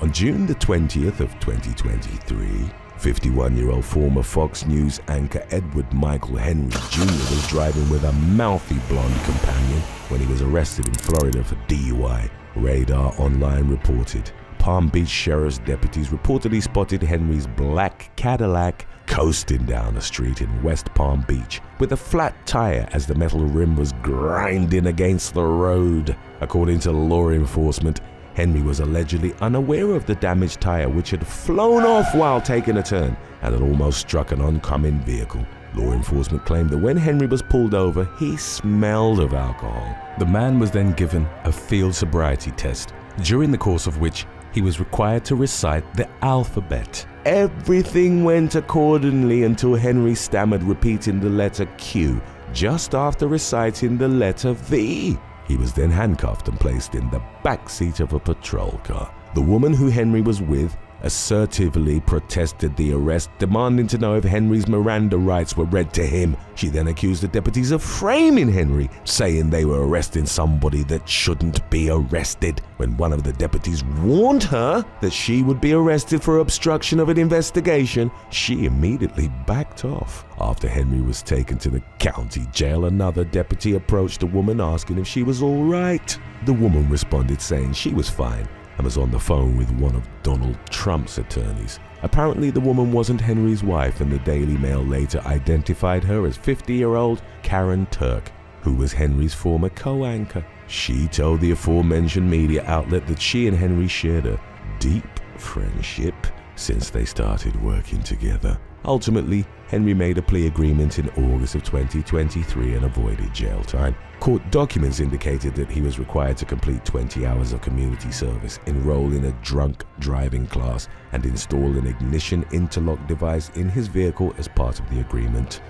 On June the 20th of 2023, 51-year-old former Fox News anchor Edward Michael Henry Jr. was driving with a mouthy blonde companion when he was arrested in Florida for DUI. Radar Online reported Palm Beach Sheriff's deputies reportedly spotted Henry's black Cadillac coasting down a street in West Palm Beach with a flat tire as the metal rim was grinding against the road. According to law enforcement, Henry was allegedly unaware of the damaged tire, which had flown off while taking a turn and had almost struck an oncoming vehicle. Law enforcement claimed that when Henry was pulled over, he smelled of alcohol. The man was then given a field sobriety test, during the course of which he was required to recite the alphabet. Everything went accordingly until Henry stammered, repeating the letter Q just after reciting the letter V. He was then handcuffed and placed in the back seat of a patrol car. The woman who Henry was with assertively protested the arrest, demanding to know if Henry's Miranda rights were read to him. She then accused the deputies of framing Henry, saying they were arresting somebody that shouldn't be arrested. When one of the deputies warned her that she would be arrested for obstruction of an investigation, she immediately backed off. After Henry was taken to the county jail, another deputy approached the woman asking if she was all right. The woman responded saying she was fine and was on the phone with one of Donald Trump's attorneys. Apparently, the woman wasn't Henry's wife, and the Daily Mail later identified her as 50-year-old Karen Turk, who was Henry's former co-anchor. She told the aforementioned media outlet that she and Henry shared a deep friendship since they started working together. Ultimately, Henry made a plea agreement in August of 2023 and avoided jail time. Court documents indicated that he was required to complete 20 hours of community service, enroll in a drunk driving class, and install an ignition interlock device in his vehicle as part of the agreement.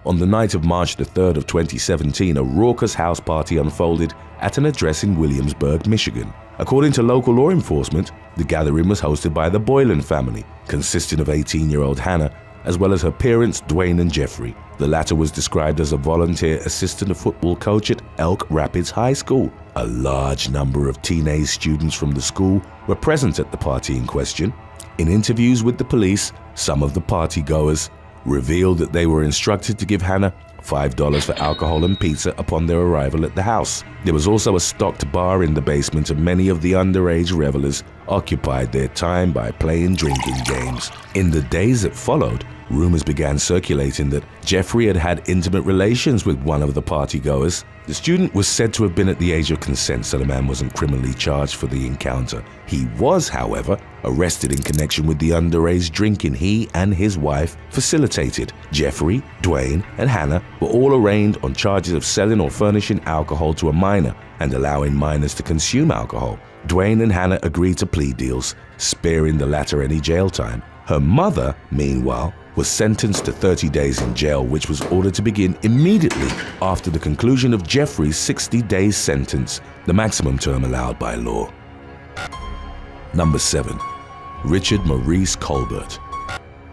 On the night of March the 3rd of 2017, a raucous house party unfolded at an address in Williamsburg, Michigan. According to local law enforcement, the gathering was hosted by the Boylan family, consisting of 18-year-old Hannah, as well as her parents, Dwayne and Jeffrey. The latter was described as a volunteer assistant football coach at Elk Rapids High School. A large number of teenage students from the school were present at the party in question. In interviews with the police, some of the partygoers revealed that they were instructed to give Hannah $5 for alcohol and pizza upon their arrival at the house. There was also a stocked bar in the basement, and many of the underage revelers occupied their time by playing drinking games. In the days that followed, rumors began circulating that Jeffrey had had intimate relations with one of the partygoers. The student was said to have been at the age of consent, so the man wasn't criminally charged for the encounter. He was, however, arrested in connection with the underage drinking he and his wife facilitated. Jeffrey, Dwayne, and Hannah were all arraigned on charges of selling or furnishing alcohol to a minor and allowing minors to consume alcohol. Dwayne and Hannah agreed to plea deals, sparing the latter any jail time. Her mother, meanwhile, was sentenced to 30 days in jail, which was ordered to begin immediately after the conclusion of Jeffrey's 60-day sentence, the maximum term allowed by law. Number 7. Richard Maurice Colbert.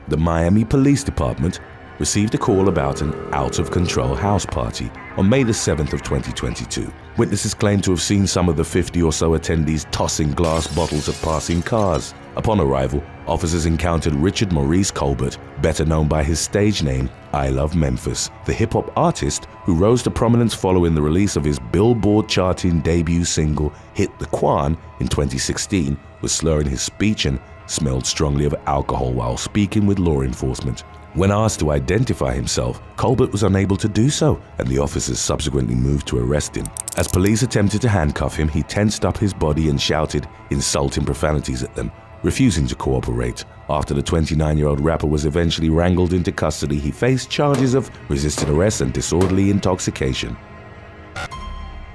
The Miami Police Department received a call about an out-of-control house party on May the 7th of 2022. Witnesses claimed to have seen some of the 50 or so attendees tossing glass bottles at passing cars. Upon arrival, officers encountered Richard Maurice Colbert, better known by his stage name, I Love Memphis. The hip-hop artist, who rose to prominence following the release of his Billboard-charting debut single, Hit the Quan, in 2016, was slurring his speech and smelled strongly of alcohol while speaking with law enforcement. When asked to identify himself, Colbert was unable to do so, and the officers subsequently moved to arrest him. As police attempted to handcuff him, he tensed up his body and shouted insulting profanities at them, refusing to cooperate. After the 29-year-old rapper was eventually wrangled into custody, he faced charges of resisting arrest and disorderly intoxication.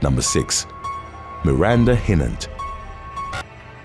Number 6. Miranda Hinnant.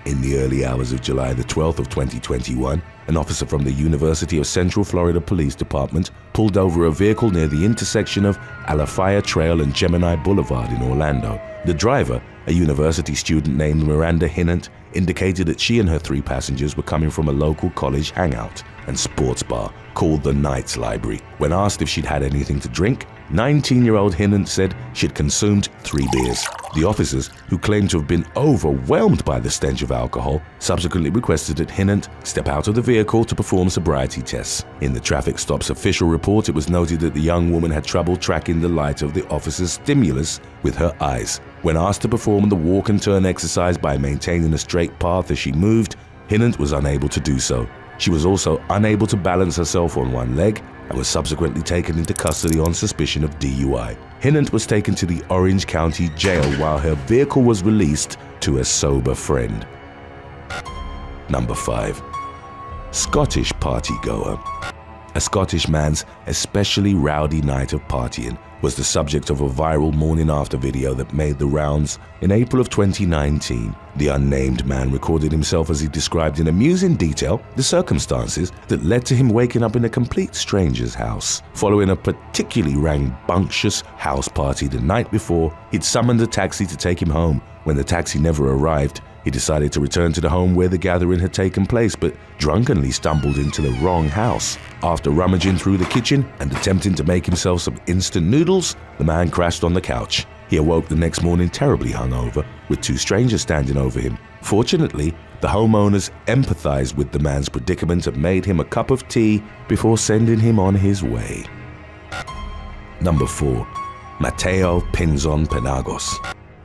In the early hours of July the 12th of 2021, an officer from the University of Central Florida Police Department pulled over a vehicle near the intersection of Alafaya Trail and Gemini Boulevard in Orlando. The driver, a university student named Miranda Hinnant, indicated that she and her 3 passengers were coming from a local college hangout and sports bar called the Knights Library. When asked if she'd had anything to drink, 19-year-old Hinnant said she'd consumed 3 beers. The officers, who claimed to have been overwhelmed by the stench of alcohol, subsequently requested that Hinnant step out of the vehicle to perform sobriety tests. In the traffic stop's official report, it was noted that the young woman had trouble tracking the light of the officer's stimulus with her eyes. When asked to perform the walk and turn exercise by maintaining a straight path as she moved, Hinnant was unable to do so. She was also unable to balance herself on one leg and was subsequently taken into custody on suspicion of DUI. Hinnant was taken to the Orange County Jail while her vehicle was released to a sober friend. Number 5. Scottish partygoer. A Scottish man's especially rowdy night of partying was the subject of a viral morning after video that made the rounds in April of 2019. The unnamed man recorded himself as he described in amusing detail the circumstances that led to him waking up in a complete stranger's house. Following a particularly rambunctious house party the night before, he'd summoned a taxi to take him home. When the taxi never arrived, he decided to return to the home where the gathering had taken place, but drunkenly stumbled into the wrong house. After rummaging through the kitchen and attempting to make himself some instant noodles, the man crashed on the couch. He awoke the next morning terribly hungover, with 2 strangers standing over him. Fortunately, the homeowners empathized with the man's predicament and made him a cup of tea before sending him on his way. Number 4. Mateo Pinzon Penagos.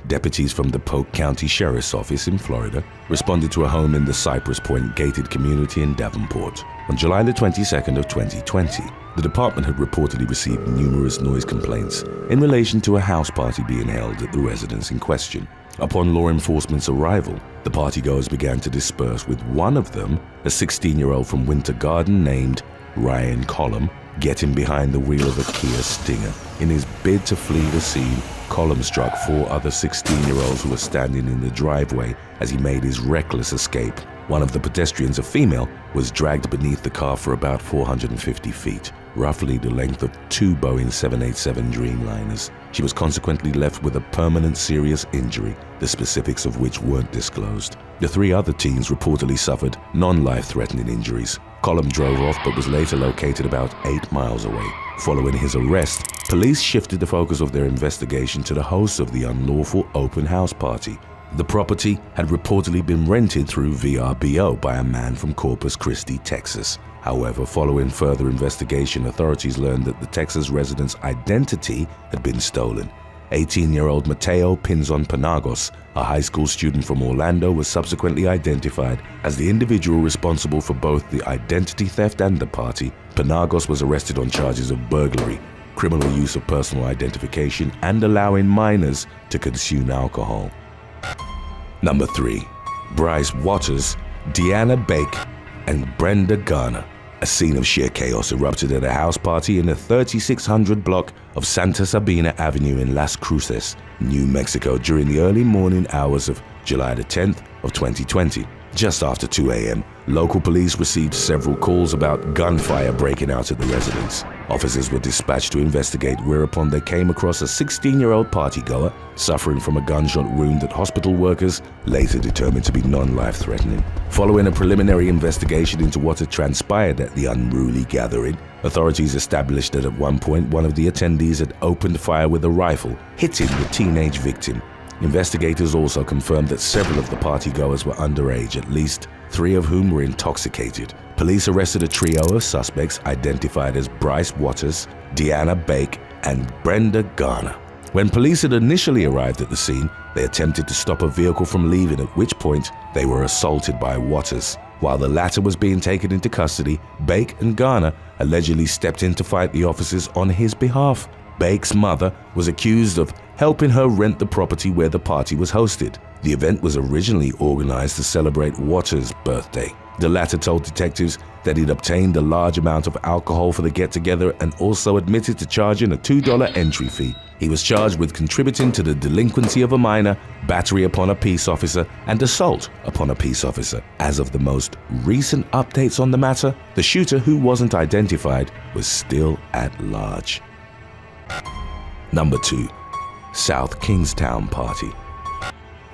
Deputies from the Polk County Sheriff's Office in Florida responded to a home in the Cypress Point gated community in Davenport. On July the 22nd of 2020, the department had reportedly received numerous noise complaints in relation to a house party being held at the residence in question. Upon law enforcement's arrival, the partygoers began to disperse, with one of them, a 16-year-old from Winter Garden named Ryan Collum, getting behind the wheel of a Kia Stinger. In his bid to flee the scene, Collum struck 4 other 16-year-olds who were standing in the driveway as he made his reckless escape. One of the pedestrians, a female, was dragged beneath the car for about 450 feet, roughly the length of 2 Boeing 787 Dreamliners. She was consequently left with a permanent serious injury, the specifics of which weren't disclosed. The 3 other teens reportedly suffered non-life-threatening injuries. Column drove off but was later located about 8 miles away. Following his arrest, police shifted the focus of their investigation to the host of the unlawful open house party. The property had reportedly been rented through VRBO by a man from Corpus Christi, Texas. However, following further investigation, authorities learned that the Texas resident's identity had been stolen. 18-year-old Mateo Pinzon Panagos, a high school student from Orlando, was subsequently identified as the individual responsible for both the identity theft and the party. Panagos was arrested on charges of burglary, criminal use of personal identification, and allowing minors to consume alcohol. Number 3. Bryce Waters, Deanna Bake, and Brenda Garner. A scene of sheer chaos erupted at a house party in the 3600 block of Santa Sabina Avenue in Las Cruces, New Mexico during the early morning hours of July the 10th of 2020. Just after 2 a.m., local police received several calls about gunfire breaking out at the residence. Officers were dispatched to investigate, whereupon they came across a 16-year-old partygoer suffering from a gunshot wound that hospital workers later determined to be non-life-threatening. Following a preliminary investigation into what had transpired at the unruly gathering, authorities established that at one point one of the attendees had opened fire with a rifle, hitting the teenage victim. Investigators also confirmed that several of the partygoers were underage, at least 3 of whom were intoxicated. Police arrested a trio of suspects identified as Bryce Waters, Deanna Bake, and Brenda Garner. When police had initially arrived at the scene, they attempted to stop a vehicle from leaving, at which point they were assaulted by Waters. While the latter was being taken into custody, Bake and Garner allegedly stepped in to fight the officers on his behalf. Bake's mother was accused of helping her rent the property where the party was hosted. The event was originally organized to celebrate Waters' birthday. The latter told detectives that he'd obtained a large amount of alcohol for the get-together and also admitted to charging a $2 entry fee. He was charged with contributing to the delinquency of a minor, battery upon a peace officer, and assault upon a peace officer. As of the most recent updates on the matter, the shooter, who wasn't identified, was still at large. Number 2. South Kingstown Party.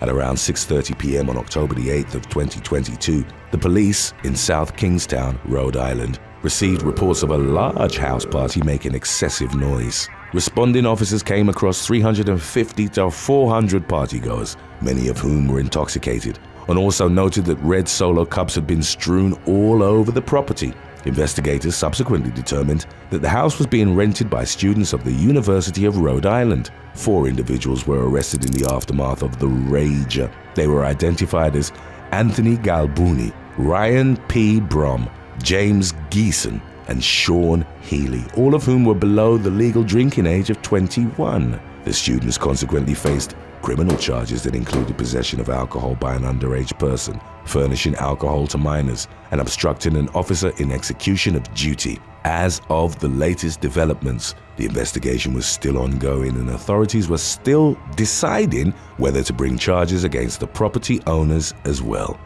At around 6:30 p.m. on October the 8th of 2022, the police in South Kingstown, Rhode Island, received reports of a large house party making excessive noise. Responding officers came across 350 to 400 partygoers, many of whom were intoxicated, and also noted that red Solo cups had been strewn all over the property. Investigators subsequently determined that the house was being rented by students of the University of Rhode Island. 4 individuals were arrested in the aftermath of the rager. They were identified as Anthony Galbuni, Ryan P. Brom, James Geeson, and Sean Healy, all of whom were below the legal drinking age of 21. The students consequently faced criminal charges that included possession of alcohol by an underage person, furnishing alcohol to minors, and obstructing an officer in execution of duty. As of the latest developments, the investigation was still ongoing and authorities were still deciding whether to bring charges against the property owners as well.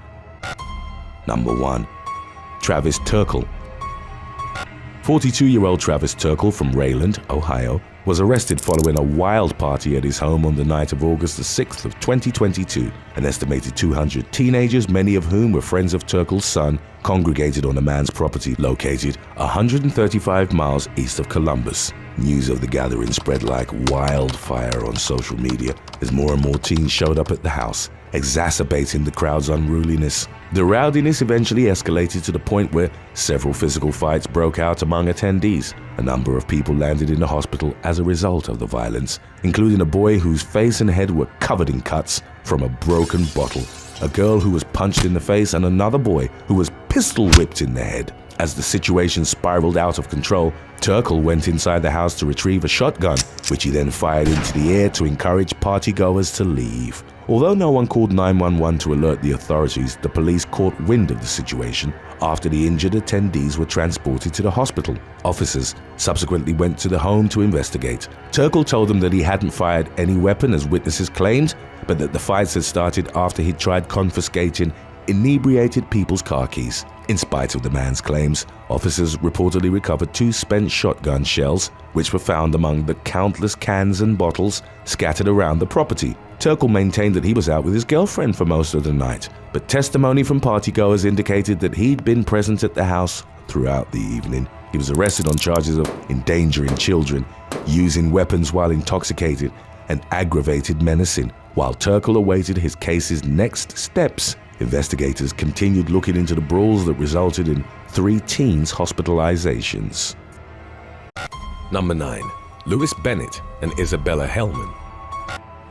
Number 1. Travis Turkle. 42-year-old Travis Turkle from Rayland, Ohio, was arrested following a wild party at his home on the night of August the 6th of 2022. An estimated 200 teenagers, many of whom were friends of Turkle's son, congregated on a man's property located 135 miles east of Columbus. News of the gathering spread like wildfire on social media as more and more teens showed up at the house, exacerbating the crowd's unruliness. The rowdiness eventually escalated to the point where several physical fights broke out among attendees. A number of people landed in the hospital as a result of the violence, including a boy whose face and head were covered in cuts from a broken bottle, a girl who was punched in the face, and another boy who was pistol whipped in the head. As the situation spiraled out of control, Turkle went inside the house to retrieve a shotgun, which he then fired into the air to encourage partygoers to leave. Although no one called 911 to alert the authorities, the police caught wind of the situation after the injured attendees were transported to the hospital. Officers subsequently went to the home to investigate. Turkle told them that he hadn't fired any weapon as witnesses claimed, but that the fights had started after he tried confiscating inebriated people's car keys. In spite of the man's claims, officers reportedly recovered 2 spent shotgun shells, which were found among the countless cans and bottles scattered around the property. Turkle maintained that he was out with his girlfriend for most of the night, but testimony from partygoers indicated that he'd been present at the house Throughout the evening, he was arrested on charges of endangering children, using weapons while intoxicated, and aggravated menacing. While Turkle awaited his case's next steps, investigators continued looking into the brawls that resulted in 3 teens' hospitalizations.
Number 9. Louis Bennett and Isabella Hellman.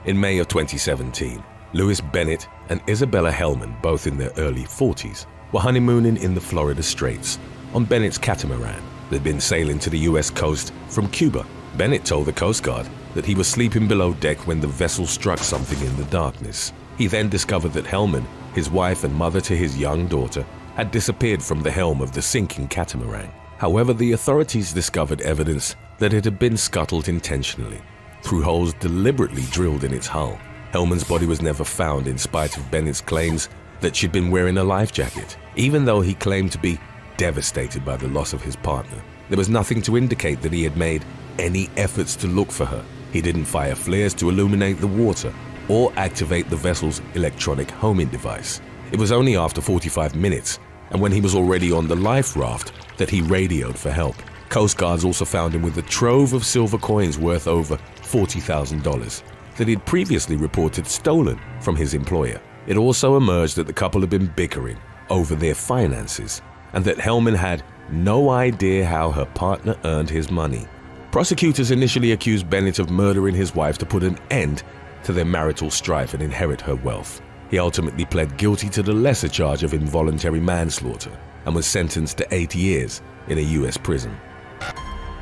In May of 2017, Louis Bennett and Isabella Hellman, both in their early 40s, were honeymooning in the Florida Straits on Bennett's catamaran that had been sailing to the US coast from Cuba. Bennett told the Coast Guard that he was sleeping below deck when the vessel struck something in the darkness. He then discovered that Hellman, his wife and mother to his young daughter, had disappeared from the helm of the sinking catamaran. However, the authorities discovered evidence that it had been scuttled intentionally, through holes deliberately drilled in its hull. Hellman's body was never found in spite of Bennett's claims that she'd been wearing a life jacket. Even though he claimed to be devastated by the loss of his partner, there was nothing to indicate that he had made any efforts to look for her. He didn't fire flares to illuminate the water or activate the vessel's electronic homing device. It was only after 45 minutes, and when he was already on the life raft, that he radioed for help. Coast Guards also found him with a trove of silver coins worth over $40,000 that he'd previously reported stolen from his employer. It also emerged that the couple had been bickering over their finances, and that Hellman had no idea how her partner earned his money. Prosecutors initially accused Bennett of murdering his wife to put an end to their marital strife and inherit her wealth. He ultimately pled guilty to the lesser charge of involuntary manslaughter and was sentenced to 8 years in a US prison.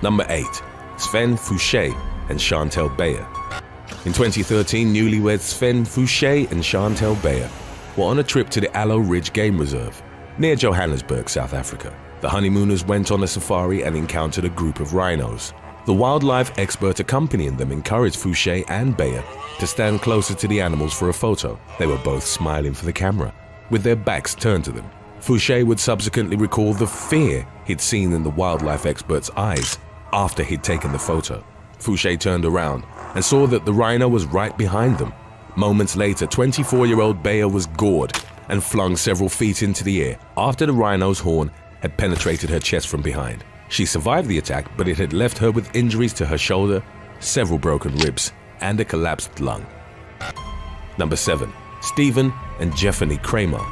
Number 8. Sven Fouché and Chantel Bayer. In 2013, newlyweds Sven Fouché and Chantel Bayer were on a trip to the Aloe Ridge Game Reserve near Johannesburg, South Africa. The honeymooners went on a safari and encountered a group of rhinos. The wildlife expert accompanying them encouraged Fouché and Bayer to stand closer to the animals for a photo. They were both smiling for the camera, with their backs turned to them. Fouché would subsequently recall the fear he'd seen in the wildlife expert's eyes after he'd taken the photo. Fouché turned around and saw that the rhino was right behind them. Moments later, 24-year-old Bayer was gored and flung several feet into the air after the rhino's horn had penetrated her chest from behind. She survived the attack, but it had left her with injuries to her shoulder, several broken ribs, and a collapsed lung. Number 7. Stephen and Jeffany Kramer.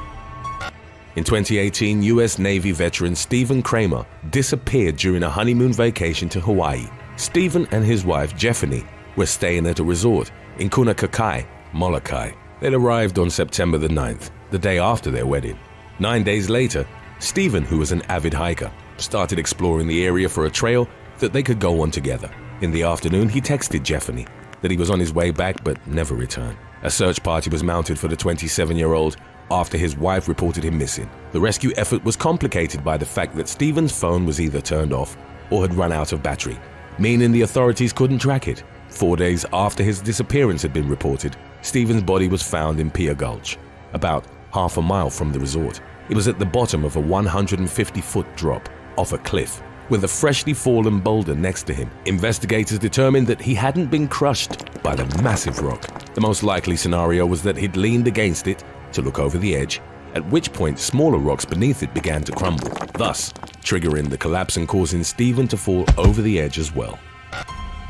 In 2018, US Navy veteran Stephen Kramer disappeared during a honeymoon vacation to Hawaii. Stephen and his wife Jeffany were staying at a resort in Kunakakai, Molokai. They'd arrived on September the 9th, the day after their wedding. 9 days later, Stephen, who was an avid hiker, started exploring the area for a trail that they could go on together. In the afternoon, he texted Jeffany that he was on his way back but never returned. A search party was mounted for the 27-year-old after his wife reported him missing. The rescue effort was complicated by the fact that Stephen's phone was either turned off or had run out of battery, meaning the authorities couldn't track it. 4 days after his disappearance had been reported, Stephen's body was found in Pier Gulch, about half a mile from the resort. It was at the bottom of a 150-foot drop off a cliff, with a freshly fallen boulder next to him. Investigators determined that he hadn't been crushed by the massive rock. The most likely scenario was that he'd leaned against it to look over the edge, at which point smaller rocks beneath it began to crumble, thus triggering the collapse and causing Stephen to fall over the edge as well.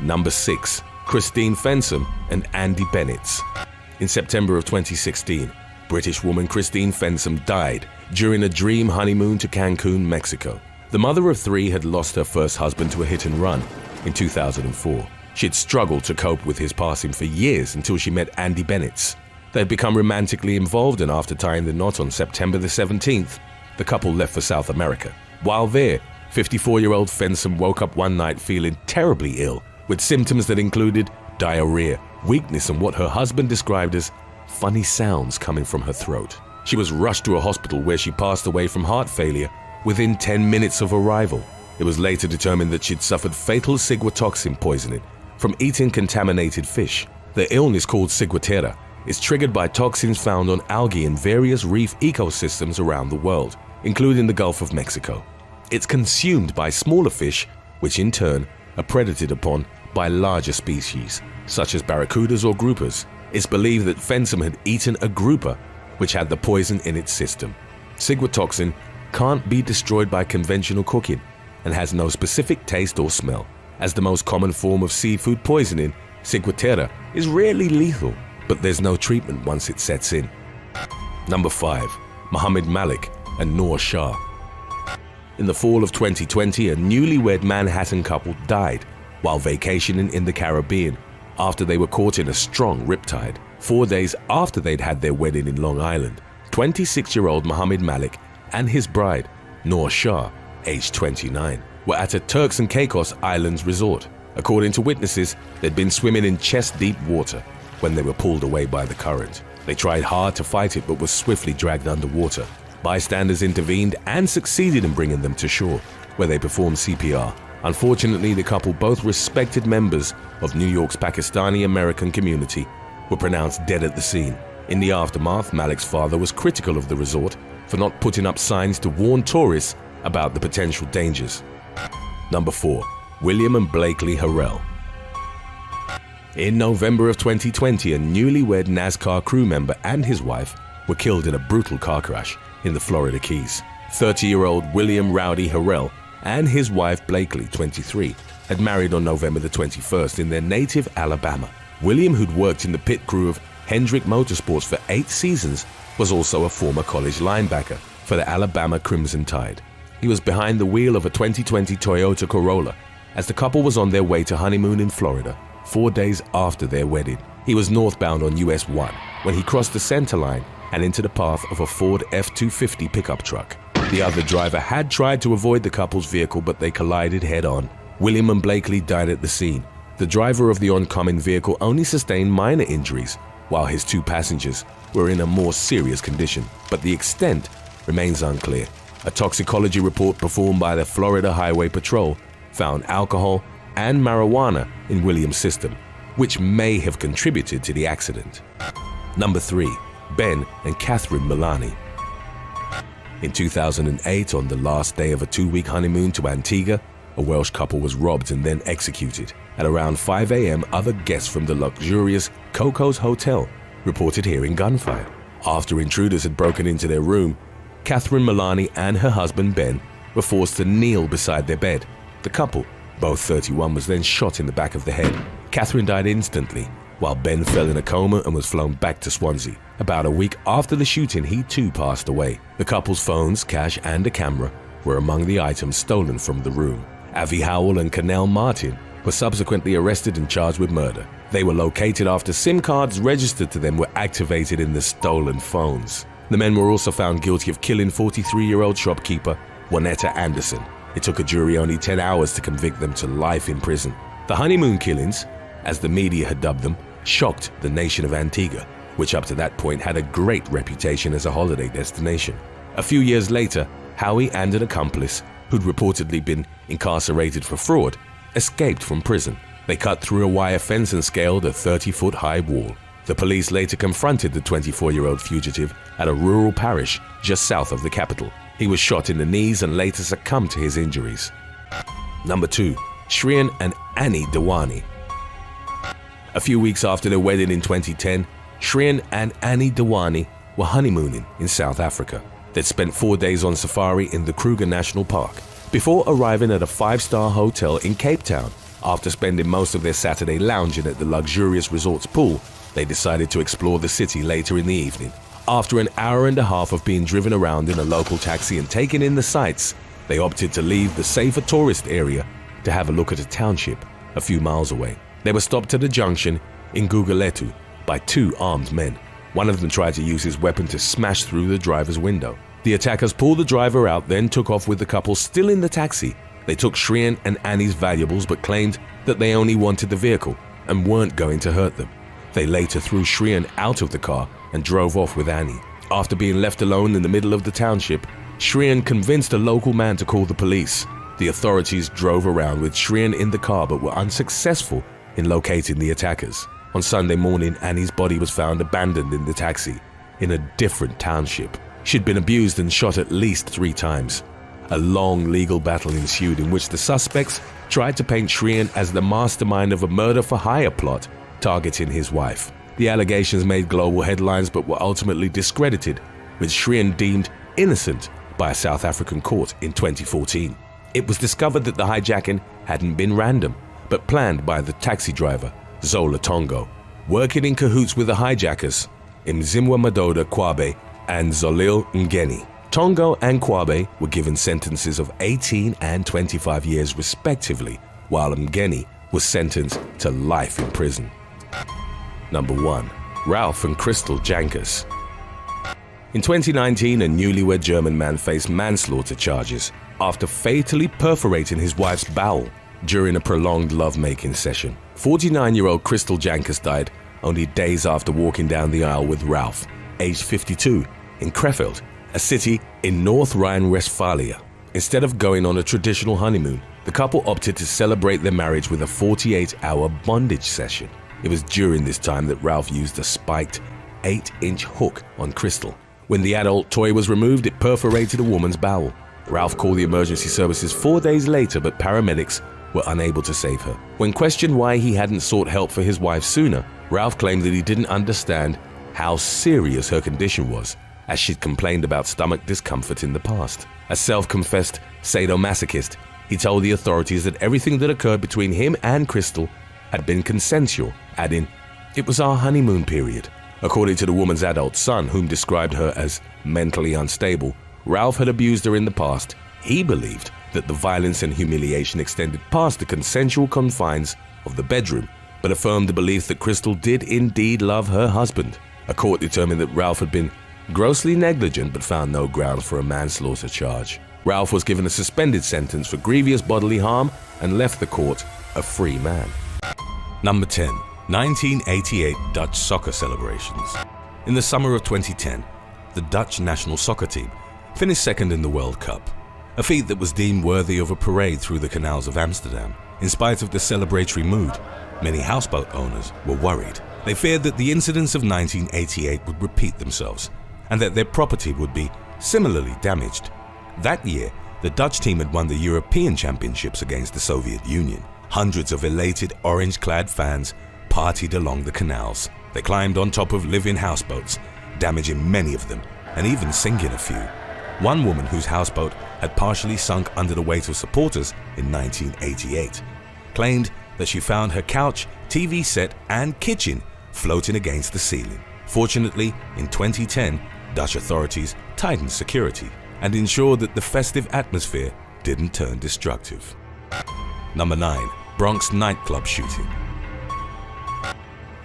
Number 6. Christine Fensom and Andy Bennett. In September of 2016, British woman Christine Fensom died during a dream honeymoon to Cancun, Mexico. The mother of 3 had lost her first husband to a hit and run in 2004. She had struggled to cope with his passing for years until she met Andy Bennett. They had become romantically involved, and after tying the knot on September the 17th, the couple left for South America. While there, 54-year-old Fensom woke up one night feeling terribly ill, with symptoms that included diarrhea, weakness, and what her husband described as funny sounds coming from her throat. She was rushed to a hospital where she passed away from heart failure within 10 minutes of arrival. It was later determined that she'd suffered fatal ciguatoxin poisoning from eating contaminated fish. The illness, called ciguatera, is triggered by toxins found on algae in various reef ecosystems around the world, including the Gulf of Mexico. It's consumed by smaller fish, which in turn are predated upon by larger species, such as barracudas or groupers. It's believed that Fensom had eaten a grouper, which had the poison in its system. Ciguatoxin can't be destroyed by conventional cooking and has no specific taste or smell. As the most common form of seafood poisoning, ciguatera is rarely lethal, but there's no treatment once it sets in. Number 5. Muhammad Malik and Noor Shah. In the fall of 2020, a newlywed Manhattan couple died while vacationing in the Caribbean after they were caught in a strong riptide. 4 days after they'd had their wedding in Long Island, 26-year-old Muhammad Malik and his bride, Noor Shah, aged 29, were at a Turks and Caicos Islands resort. According to witnesses, they'd been swimming in chest-deep water when they were pulled away by the current. They tried hard to fight it but were swiftly dragged underwater. Bystanders intervened and succeeded in bringing them to shore, where they performed CPR. Unfortunately, the couple, both respected members of New York's Pakistani-American community, were pronounced dead at the scene. In the aftermath, Malik's father was critical of the resort for not putting up signs to warn tourists about the potential dangers. Number 4. William and Blakely Harrell. In November of 2020, a newlywed NASCAR crew member and his wife were killed in a brutal car crash in the Florida Keys. 30-year-old William Rowdy Harrell and his wife Blakely, 23, had married on November the 21st in their native Alabama. William, who'd worked in the pit crew of Hendrick Motorsports for 8 seasons, was also a former college linebacker for the Alabama Crimson Tide. He was behind the wheel of a 2020 Toyota Corolla as the couple was on their way to honeymoon in Florida 4 days after their wedding. He was northbound on US 1 when he crossed the center line and into the path of a Ford F-250 pickup truck. The other driver had tried to avoid the couple's vehicle, but they collided head-on. William and Blakely died at the scene. The driver of the oncoming vehicle only sustained minor injuries, while his 2 passengers were in a more serious condition, but the extent remains unclear. A toxicology report performed by the Florida Highway Patrol found alcohol and marijuana in William's system, which may have contributed to the accident. Number 3. Ben and Catherine Milani. In 2008, on the last day of a 2-week honeymoon to Antigua, a Welsh couple was robbed and then executed. At around 5 a.m., other guests from the luxurious Coco's Hotel reported hearing gunfire. After intruders had broken into their room, Catherine Milani and her husband Ben were forced to kneel beside their bed. The couple, both 31, was then shot in the back of the head. Catherine died instantly, while Ben fell in a coma and was flown back to Swansea. About a week after the shooting, he too passed away. The couple's phones, cash, and a camera were among the items stolen from the room. Avi Howell and Canel Martin were subsequently arrested and charged with murder. They were located after SIM cards registered to them were activated in the stolen phones. The men were also found guilty of killing 43-year-old shopkeeper Juanetta Anderson. It took a jury only 10 hours to convict them to life in prison. The honeymoon killings, as the media had dubbed them, shocked the nation of Antigua, which up to that point had a great reputation as a holiday destination. A few years later, Howie and an accomplice, who'd reportedly been incarcerated for fraud, escaped from prison. They cut through a wire fence and scaled a 30-foot-high wall. The police later confronted the 24-year-old fugitive at a rural parish just south of the capital. He was shot in the knees and later succumbed to his injuries. Number 2. Shreen and Annie Dewani. A few weeks after their wedding in 2010, Shreen and Annie Dewani were honeymooning in South Africa. They'd spent 4 days on safari in the Kruger National Park before arriving at a 5-star hotel in Cape Town. After spending most of their Saturday lounging at the luxurious resort's pool, they decided to explore the city later in the evening. After an hour and a half of being driven around in a local taxi and taking in the sights, they opted to leave the safer tourist area to have a look at a township a few miles away. They were stopped at a junction in Guguletu by 2 armed men. One of them tried to use his weapon to smash through the driver's window. The attackers pulled the driver out, then took off with the couple still in the taxi. They took Shreen and Annie's valuables but claimed that they only wanted the vehicle and weren't going to hurt them. They later threw Shreen out of the car and drove off with Annie. After being left alone in the middle of the township, Shreen convinced a local man to call the police. The authorities drove around with Shreen in the car but were unsuccessful in locating the attackers. On Sunday morning, Annie's body was found abandoned in the taxi in a different township. She'd been abused and shot at least 3 times. A long legal battle ensued in which the suspects tried to paint Shreen as the mastermind of a murder-for-hire plot targeting his wife. The allegations made global headlines but were ultimately discredited, with Shreen deemed innocent by a South African court in 2014. It was discovered that the hijacking hadn't been random, but planned by the taxi driver, Zola Tongo, working in cahoots with the hijackers, Mzimwa Madoda Kwabe and Zolil Ngeni. Tongo and Kwabe were given sentences of 18 and 25 years respectively, while Ngeni was sentenced to life in prison. Number 1. Ralph and Crystal Jankers. In 2019, a newlywed German man faced manslaughter charges after fatally perforating his wife's bowel during a prolonged lovemaking session. 49-year-old Crystal Jankers died only days after walking down the aisle with Ralph, aged 52, in Krefeld, a city in North Rhine-Westphalia. Instead of going on a traditional honeymoon, the couple opted to celebrate their marriage with a 48-hour bondage session. It was during this time that Ralph used a spiked 8-inch hook on Crystal. When the adult toy was removed, it perforated a woman's bowel. Ralph called the emergency services 4 days later, but paramedics were unable to save her. When questioned why he hadn't sought help for his wife sooner, Ralph claimed that he didn't understand how serious her condition was, as she'd complained about stomach discomfort in the past. A self-confessed sadomasochist, he told the authorities that everything that occurred between him and Crystal had been consensual, adding, "It was our honeymoon period." According to the woman's adult son, whom described her as mentally unstable, Ralph had abused her in the past. He believed that the violence and humiliation extended past the consensual confines of the bedroom, but affirmed the belief that Crystal did indeed love her husband. A court determined that Ralph had been grossly negligent but found no grounds for a manslaughter charge. Ralph was given a suspended sentence for grievous bodily harm and left the court a free man. Number 10. 1988 Dutch soccer celebrations. In the summer of 2010, the Dutch national soccer team finished second in the World Cup, a feat that was deemed worthy of a parade through the canals of Amsterdam. In spite of the celebratory mood, many houseboat owners were worried. They feared that the incidents of 1988 would repeat themselves and that their property would be similarly damaged. That year, the Dutch team had won the European Championships against the Soviet Union. Hundreds of elated orange-clad fans partied along the canals. They climbed on top of living houseboats, damaging many of them and even sinking a few. One woman whose houseboat had partially sunk under the weight of supporters in 1988 claimed that she found her couch, TV set and kitchen floating against the ceiling. Fortunately, in 2010, Dutch authorities tightened security and ensured that the festive atmosphere didn't turn destructive. Number 9. Bronx nightclub shooting.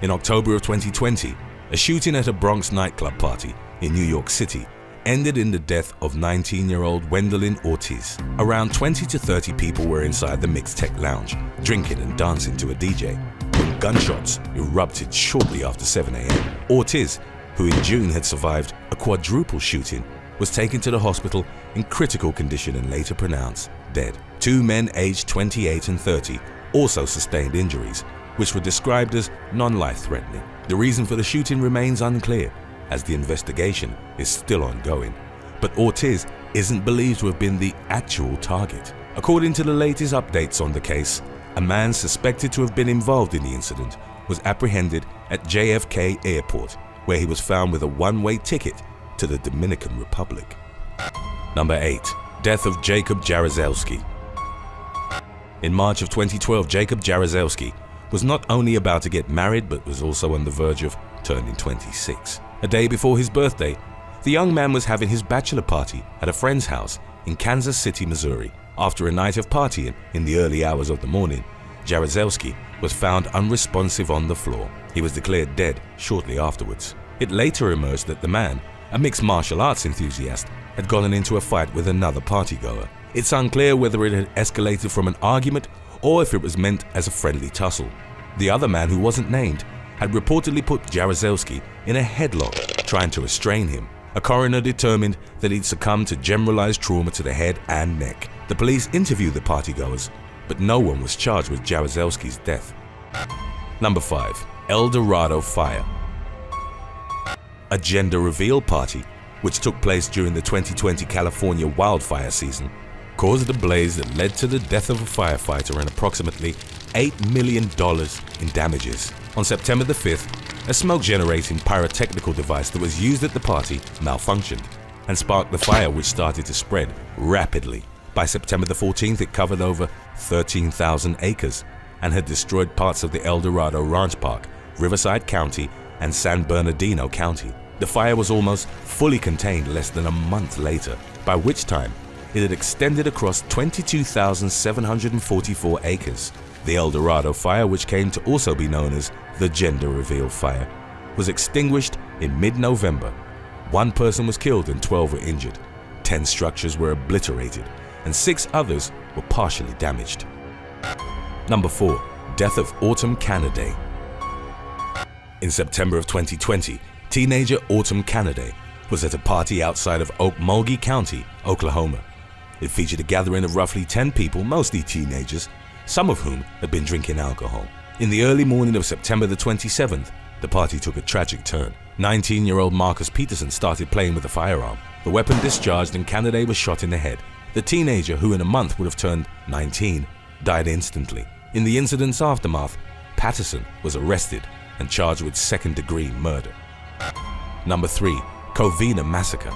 In October of 2020, a shooting at a Bronx nightclub party in New York City ended in the death of 19-year-old Wendolyn Ortiz. Around 20 to 30 people were inside the Mixtec Lounge, drinking and dancing to a DJ, when gunshots erupted shortly after 7 a.m. Ortiz, who in June had survived a quadruple shooting, was taken to the hospital in critical condition and later pronounced dead. Two men aged 28 and 30 also sustained injuries, which were described as non-life-threatening. The reason for the shooting remains unclear, as the investigation is still ongoing. But Ortiz isn't believed to have been the actual target. According to the latest updates on the case, a man suspected to have been involved in the incident was apprehended at JFK Airport, where he was found with a one-way ticket to the Dominican Republic. Number 8. Death of Jacob Jaruzelski. In March of 2012, Jacob Jaruzelski was not only about to get married but was also on the verge of turning 26. A day before his birthday, the young man was having his bachelor party at a friend's house in Kansas City, Missouri. After a night of partying in the early hours of the morning, Jaruzelski was found unresponsive on the floor. He was declared dead shortly afterwards. It later emerged that the man, a mixed martial arts enthusiast, had gotten into a fight with another partygoer. It's unclear whether it had escalated from an argument or if it was meant as a friendly tussle. The other man, who wasn't named, had reportedly put Jaruzelski in a headlock, trying to restrain him. A coroner determined that he'd succumbed to generalized trauma to the head and neck. The police interviewed the partygoers, but no one was charged with Jaruzelski's death. Number 5. El Dorado Fire. A gender reveal party, which took place during the 2020 California wildfire season, caused a blaze that led to the death of a firefighter and approximately $8 million in damages. On September the 5th, a smoke-generating pyrotechnical device that was used at the party malfunctioned. and sparked the fire, which started to spread rapidly. By September the 14th, it covered over 13,000 acres and had destroyed parts of the El Dorado Ranch Park, Riverside County, and San Bernardino County. The fire was almost fully contained less than a month later, by which time it had extended across 22,744 acres. The El Dorado fire, which came to also be known as the Gender Reveal Fire, was extinguished in mid-November. 1 person was killed and 12 were injured. 10 structures were obliterated and 6 others were partially damaged. Number 4. Death of Autumn Canaday. In September of 2020, teenager Autumn Canaday was at a party outside of Okmulgee County, Oklahoma. It featured a gathering of roughly 10 people, mostly teenagers, some of whom had been drinking alcohol. In the early morning of September the 27th, the party took a tragic turn. 19-year-old Marcus Peterson started playing with a firearm. The weapon discharged and Canaday was shot in the head. The teenager, who in a month would have turned 19, died instantly. In the incident's aftermath, Patterson was arrested and charged with second-degree murder. Number 3. Covina Massacre.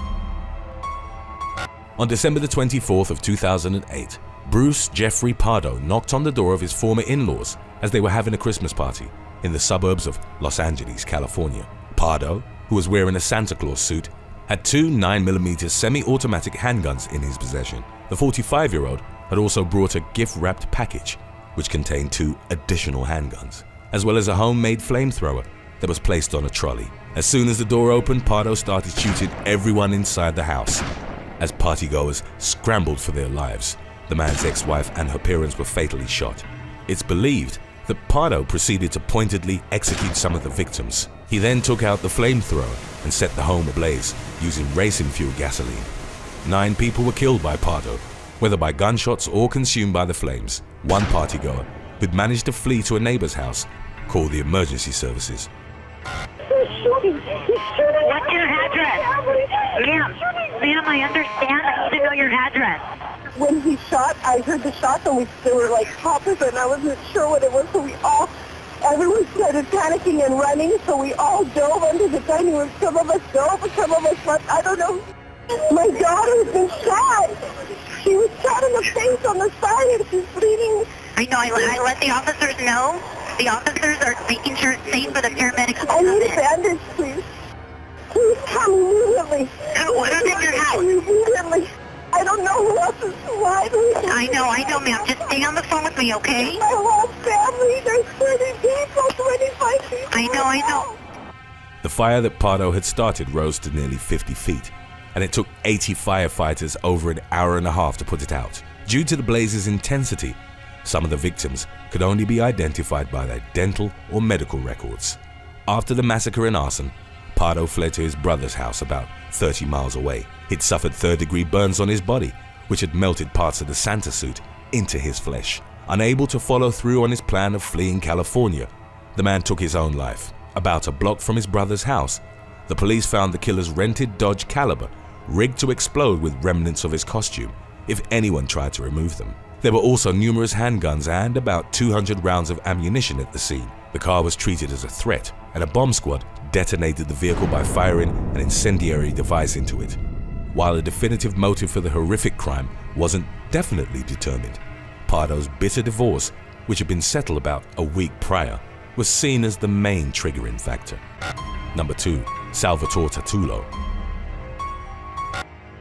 On December the 24th of 2008, Bruce Jeffrey Pardo knocked on the door of his former in-laws as they were having a Christmas party in the suburbs of Los Angeles, California. Pardo, who was wearing a Santa Claus suit, had 2 9mm semi-automatic handguns in his possession. The 45-year-old had also brought a gift-wrapped package which contained 2 additional handguns, as well as a homemade flamethrower that was placed on a trolley. As soon as the door opened, Pardo started shooting everyone inside the house as partygoers scrambled for their lives. The man's ex-wife and her parents were fatally shot. It's believed that Pardo proceeded to pointedly execute some of the victims. He then took out the flamethrower and set the home ablaze using racing fuel gasoline. 9 people were killed by Pardo, whether by gunshots or consumed by the flames. One partygoer, who'd managed to flee to a neighbor's house, called the emergency services.
What's your address? Ma'am, I understand. I need to know your address.
When he shot, I heard the shots and they were like poppers and I wasn't sure what it was, so everyone started panicking and running, so we all dove under the dining room. Some of us dove and some of us left. I don't know. My daughter's been shot. She was shot in the face on the side and she's bleeding.
I know. I let the officers know. The officers are making sure it's safe for the paramedics to
I
come
need a
in.
bandage, please. Please come immediately.
What is in your house?
Immediately. I don't know who else is alive.
I know, ma'am. Just stay on the phone with me, okay?
My whole family, there's 30 people, 25 people.
I know.
The fire that Pardo had started rose to nearly 50 feet, and it took 80 firefighters over an hour and a half to put it out. Due to the blaze's intensity, some of the victims could only be identified by their dental or medical records. After the massacre and arson, Pardo fled to his brother's house about 30 miles away. He'd suffered third-degree burns on his body, which had melted parts of the Santa suit into his flesh. Unable to follow through on his plan of fleeing California, the man took his own life. About a block from his brother's house, the police found the killer's rented Dodge Caliber, rigged to explode with remnants of his costume if anyone tried to remove them. There were also numerous handguns and about 200 rounds of ammunition at the scene. The car was treated as a threat, and a bomb squad detonated the vehicle by firing an incendiary device into it. While a definitive motive for the horrific crime wasn't definitely determined, Pardo's bitter divorce, which had been settled about a week prior, was seen as the main triggering factor. Number 2. Salvatore Tatullo.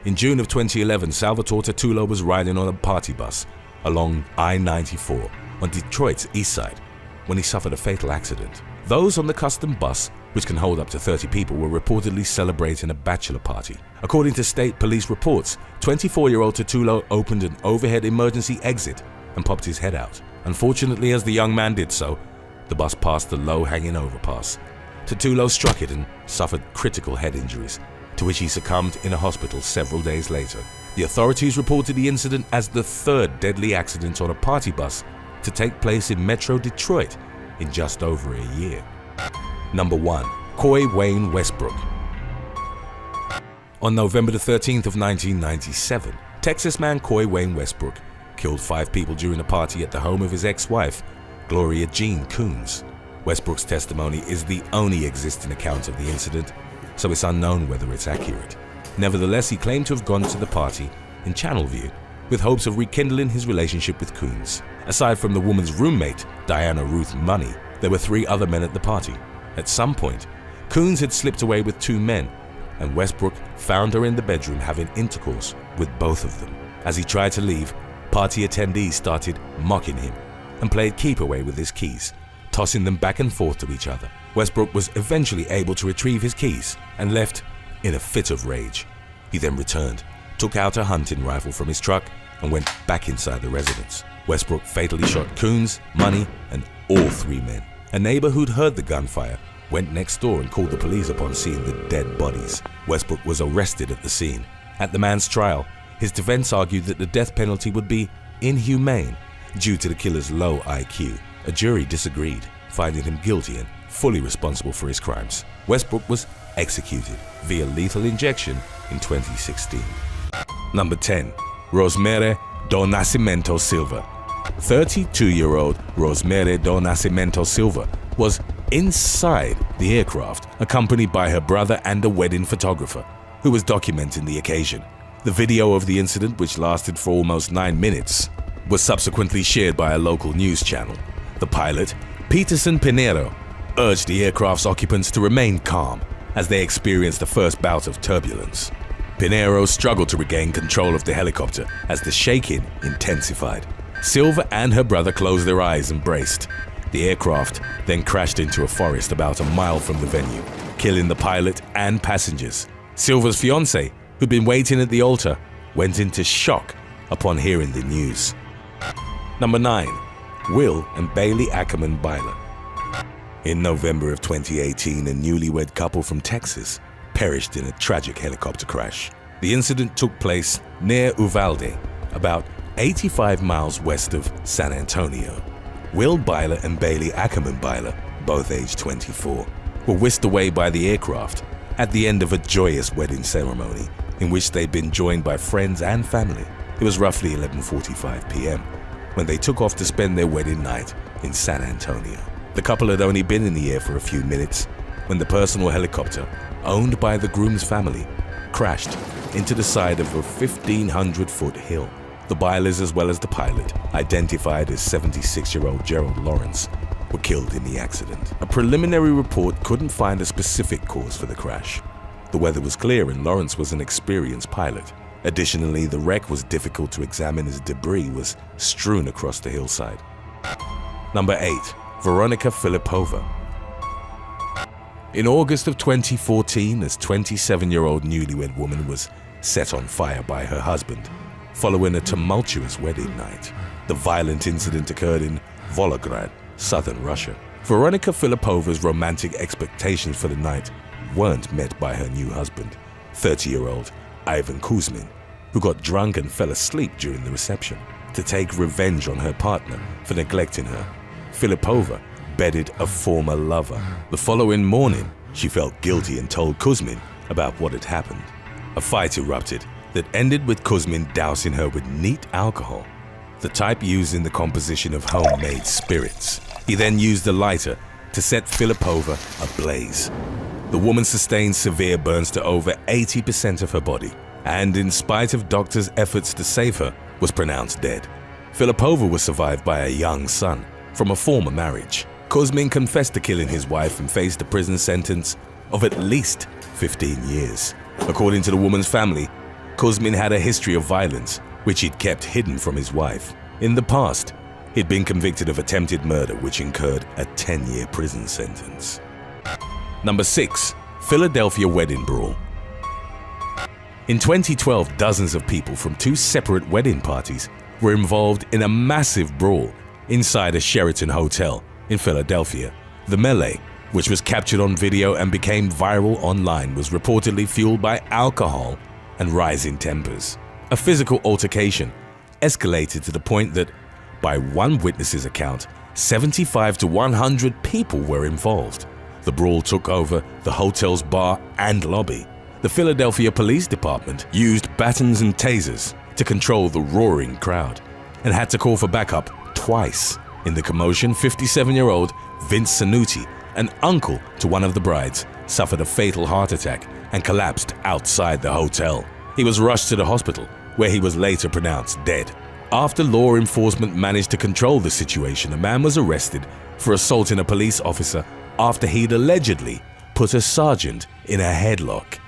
In June of 2011, Salvatore Tatullo was riding on a party bus along I-94 on Detroit's east side when he suffered a fatal accident. Those on the custom bus, which can hold up to 30 people, were reportedly celebrating a bachelor party. According to state police reports, 24-year-old Tatullo opened an overhead emergency exit and popped his head out. Unfortunately, as the young man did so, the bus passed the low-hanging overpass. Tatullo struck it and suffered critical head injuries, to which he succumbed in a hospital several days later. The authorities reported the incident as the 3rd deadly accident on a party bus to take place in Metro Detroit in just over a year. Number 1. Coy Wayne Westbrook. On November the 13th of 1997, Texas man Coy Wayne Westbrook killed 5 people during a party at the home of his ex-wife, Gloria Jean Coons. Westbrook's testimony is the only existing account of the incident, so it's unknown whether it's accurate. Nevertheless, he claimed to have gone to the party in Channelview with hopes of rekindling his relationship with Coons. Aside from the woman's roommate, Diana Ruth Money, there were 3 other men at the party. At some point, Coons had slipped away with 2 men, and Westbrook found her in the bedroom having intercourse with both of them. As he tried to leave, party attendees started mocking him and played keep away with his keys, tossing them back and forth to each other. Westbrook was eventually able to retrieve his keys and left in a fit of rage. He then returned, took out a hunting rifle from his truck, and went back inside the residence. Westbrook fatally shot Coons, Money, and all 3 men. A neighbor who'd heard the gunfire went next door and called the police upon seeing the dead bodies. Westbrook was arrested at the scene. At the man's trial, his defense argued that the death penalty would be inhumane due to the killer's low IQ. A jury disagreed, finding him guilty and fully responsible for his crimes. Westbrook was executed via lethal injection in 2016. Number 10. Rosemary do Nascimento Silva. 32-year-old Rosemary do Nascimento Silva was inside the aircraft, accompanied by her brother and a wedding photographer, who was documenting the occasion. The video of the incident, which lasted for almost 9 minutes, was subsequently shared by a local news channel. The pilot, Peterson Pinheiro, urged the aircraft's occupants to remain calm as they experienced the first bout of turbulence. Pinheiro struggled to regain control of the helicopter as the shaking intensified. Silva and her brother closed their eyes and braced. The aircraft then crashed into a forest about a mile from the venue, killing the pilot and passengers. Silva's fiancé, who'd been waiting at the altar, went into shock upon hearing the news. Number 9. Will and Bailey Ackerman Byler. In November of 2018, a newlywed couple from Texas perished in a tragic helicopter crash. The incident took place near Uvalde, about 85 miles west of San Antonio. Will Byler and Bailey Ackerman Byler, both aged 24, were whisked away by the aircraft at the end of a joyous wedding ceremony in which they'd been joined by friends and family. It was roughly 11:45 p.m. when they took off to spend their wedding night in San Antonio. The couple had only been in the air for a few minutes when the personal helicopter, owned by the groom's family, crashed into the side of a 1,500-foot hill. The Bylers, as well as the pilot, identified as 76-year-old Gerald Lawrence, were killed in the accident. A preliminary report couldn't find a specific cause for the crash. The weather was clear and Lawrence was an experienced pilot. Additionally, the wreck was difficult to examine as debris was strewn across the hillside. Number 8. Veronika Filipova. In August of 2014, this 27-year-old newlywed woman was set on fire by her husband following a tumultuous wedding night. The violent incident occurred in Volgograd, southern Russia. Veronika Filipova's romantic expectations for the night weren't met by her new husband, 30-year-old Ivan Kuzmin, who got drunk and fell asleep during the reception. To take revenge on her partner for neglecting her, Filipova bedded a former lover. The following morning, she felt guilty and told Kuzmin about what had happened. A fight erupted that ended with Kuzmin dousing her with neat alcohol, the type used in the composition of homemade spirits. He then used a lighter to set Filipova ablaze. The woman sustained severe burns to over 80% of her body, and in spite of doctors' efforts to save her, was pronounced dead. Filipova was survived by a young son from a former marriage. Kuzmin confessed to killing his wife and faced a prison sentence of at least 15 years. According to the woman's family, Kuzmin had a history of violence, which he'd kept hidden from his wife. In the past, he'd been convicted of attempted murder, which incurred a 10-year prison sentence. Number 6. Philadelphia Wedding Brawl. In 2012, dozens of people from 2 separate wedding parties were involved in a massive brawl inside a Sheraton hotel in Philadelphia. The melee, which was captured on video and became viral online, was reportedly fueled by alcohol and rising tempers. A physical altercation escalated to the point that, by one witness's account, 75 to 100 people were involved. The brawl took over the hotel's bar and lobby. The Philadelphia Police Department used batons and tasers to control the roaring crowd and had to call for backup twice. In the commotion, 57-year-old Vince Sanuti, an uncle to one of the brides, suffered a fatal heart attack and collapsed outside the hotel. He was rushed to the hospital, where he was later pronounced dead. After law enforcement managed to control the situation, a man was arrested for assaulting a police officer after he'd allegedly put a sergeant in a headlock.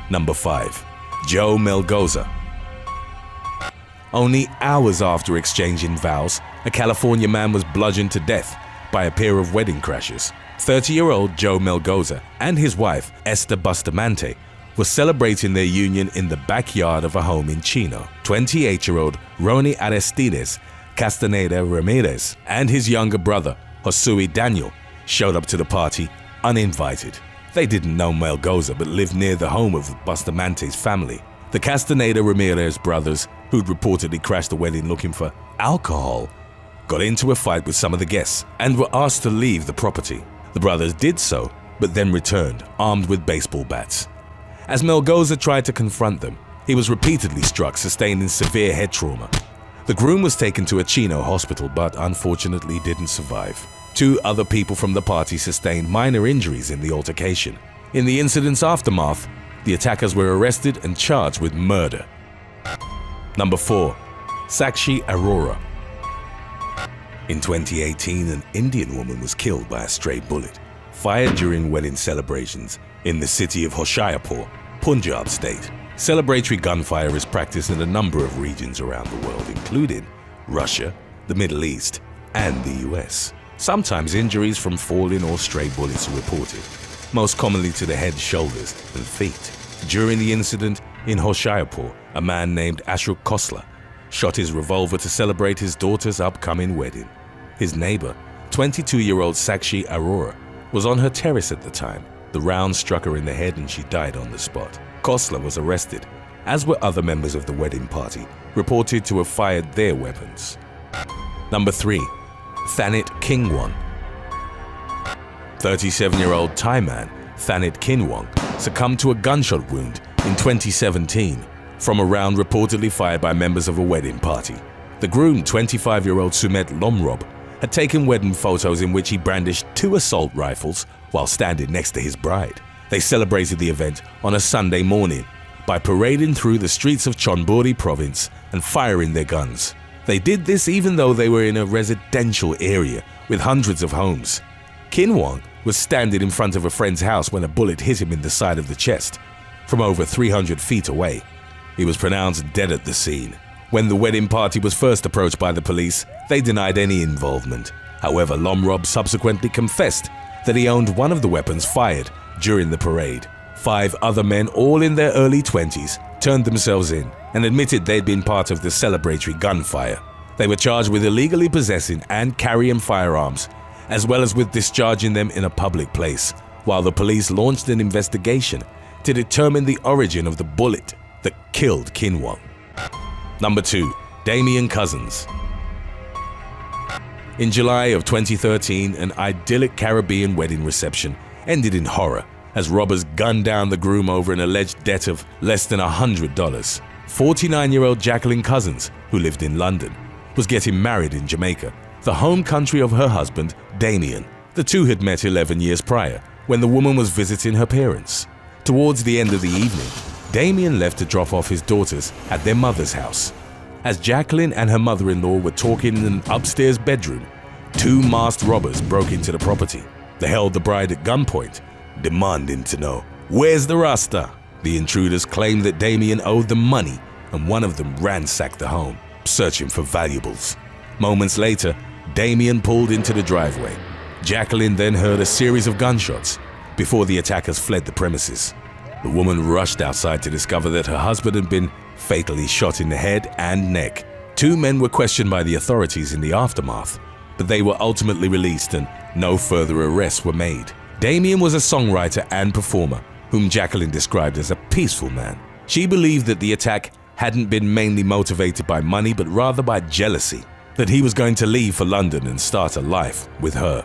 Number 5. Joe Melgoza. Only hours after exchanging vows, a California man was bludgeoned to death by a pair of wedding crashers. 30-year-old Joe Melgoza and his wife, Esther Bustamante, were celebrating their union in the backyard of a home in Chino. 28-year-old Ronnie Aristides Castaneda Ramirez and his younger brother, Josue Daniel, showed up to the party uninvited. They didn't know Melgoza but lived near the home of Bustamante's family. The Castaneda Ramirez brothers, who'd reportedly crashed the wedding looking for alcohol, got into a fight with some of the guests and were asked to leave the property. The brothers did so, but then returned, armed with baseball bats. As Melgoza tried to confront them, he was repeatedly struck, sustaining severe head trauma. The groom was taken to a Chino hospital, but unfortunately didn't survive. 2 other people from the party sustained minor injuries in the altercation. In the incident's aftermath, the attackers were arrested and charged with murder. Number 4. Sakshi Arora. In 2018, an Indian woman was killed by a stray bullet, fired during wedding celebrations in the city of Hoshiarpur, Punjab state. Celebratory gunfire is practiced in a number of regions around the world, including Russia, the Middle East, and the US. Sometimes injuries from falling or stray bullets are reported, most commonly to the head, shoulders, and feet. During the incident in Hoshiarpur, a man named Ashok Khosla shot his revolver to celebrate his daughter's upcoming wedding. His neighbor, 22-year-old Sakshi Arora, was on her terrace at the time. The round struck her in the head and she died on the spot. Khosla was arrested, as were other members of the wedding party, reported to have fired their weapons. Number 3. Thanit Kingwon. 37-year-old Thai man Thanit Kingwon succumbed to a gunshot wound in 2017 from a round reportedly fired by members of a wedding party. The groom, 25-year-old Sumet Lomrob, had taken wedding photos in which he brandished 2 assault rifles while standing next to his bride. They celebrated the event on a Sunday morning by parading through the streets of Chonburi province and firing their guns. They did this even though they were in a residential area with hundreds of homes. Kinwon was standing in front of a friend's house when a bullet hit him in the side of the chest from over 300 feet away. He was pronounced dead at the scene. When the wedding party was first approached by the police, they denied any involvement. However, Lomrob subsequently confessed that he owned one of the weapons fired during the parade. 5 other men, all in their early 20s, turned themselves in and admitted they'd been part of the celebratory gunfire. They were charged with illegally possessing and carrying firearms, as well as with discharging them in a public place, while the police launched an investigation to determine the origin of the bullet that killed Kinwon. Number 2. Damian Cousins. In July of 2013, an idyllic Caribbean wedding reception ended in horror as robbers gunned down the groom over an alleged debt of less than $100. 49-year-old Jacqueline Cousins, who lived in London, was getting married in Jamaica, the home country of her husband, Damian. The two had met 11 years prior, when the woman was visiting her parents. Towards the end of the evening, Damian left to drop off his daughters at their mother's house. As Jacqueline and her mother-in-law were talking in an upstairs bedroom, 2 masked robbers broke into the property. They held the bride at gunpoint, demanding to know, "Where's the Rasta?" The intruders claimed that Damian owed them money, and one of them ransacked the home, searching for valuables. Moments later, Damian pulled into the driveway. Jacqueline then heard a series of gunshots before the attackers fled the premises. The woman rushed outside to discover that her husband had been fatally shot in the head and neck. 2 men were questioned by the authorities in the aftermath, but they were ultimately released and no further arrests were made. Damian was a songwriter and performer, whom Jacqueline described as a peaceful man. She believed that the attack hadn't been mainly motivated by money, but rather by jealousy, that he was going to leave for London and start a life with her.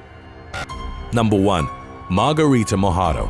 Number 1. Margarita Mojado.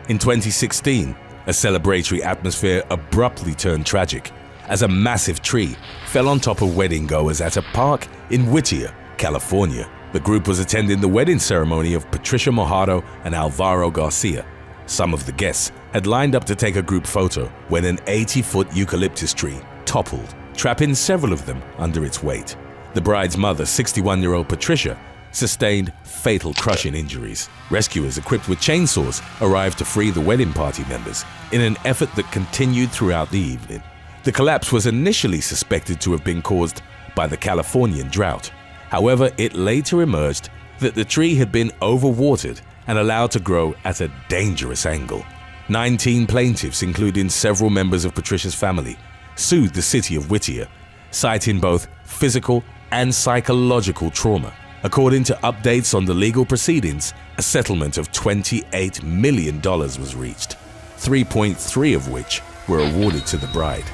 In 2016, a celebratory atmosphere abruptly turned tragic as a massive tree fell on top of wedding goers at a park in Whittier, California. The group was attending the wedding ceremony of Patricia Mojado and Alvaro Garcia. Some of the guests had lined up to take a group photo when an 80-foot eucalyptus tree toppled, trapping several of them under its weight. The bride's mother, 61-year-old Patricia, sustained fatal crushing injuries. Rescuers equipped with chainsaws arrived to free the wedding party members in an effort that continued throughout the evening. The collapse was initially suspected to have been caused by the Californian drought. However, it later emerged that the tree had been overwatered and allowed to grow at a dangerous angle. 19 plaintiffs, including several members of Patricia's family, sued the city of Whittier, citing both physical and psychological trauma. According to updates on the legal proceedings, a settlement of $28 million was reached, 3.3 of which were awarded to the bride.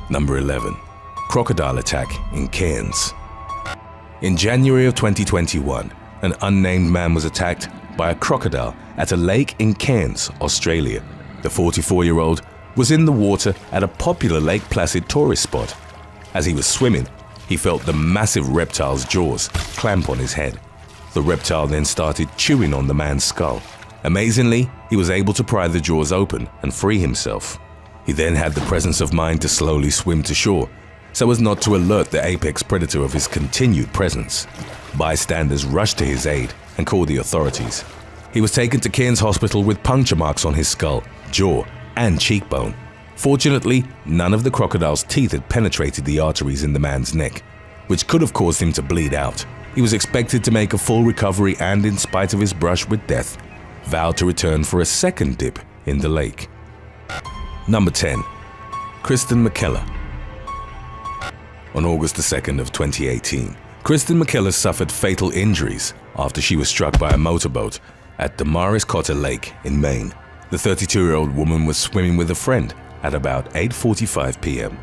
Number 11. Crocodile attack in Cairns. In January of 2021, an unnamed man was attacked by a crocodile at a lake in Cairns, Australia. The 44-year-old was in the water at a popular Lake Placid tourist spot. As he was swimming, he felt the massive reptile's jaws clamp on his head. The reptile then started chewing on the man's skull. Amazingly, he was able to pry the jaws open and free himself. He then had the presence of mind to slowly swim to shore, so as not to alert the apex predator of his continued presence. Bystanders rushed to his aid and called the authorities. He was taken to Cairns Hospital with puncture marks on his skull, jaw, and cheekbone. Fortunately, none of the crocodile's teeth had penetrated the arteries in the man's neck, which could have caused him to bleed out. He was expected to make a full recovery and, in spite of his brush with death, vowed to return for a second dip in the lake. Number 10. Kristen McKellar. On August 2nd of 2018, Kristen McKellar suffered fatal injuries after she was struck by a motorboat at Damaris Cotter Lake in Maine. The 32-year-old woman was swimming with a friend at about 8:45 p.m.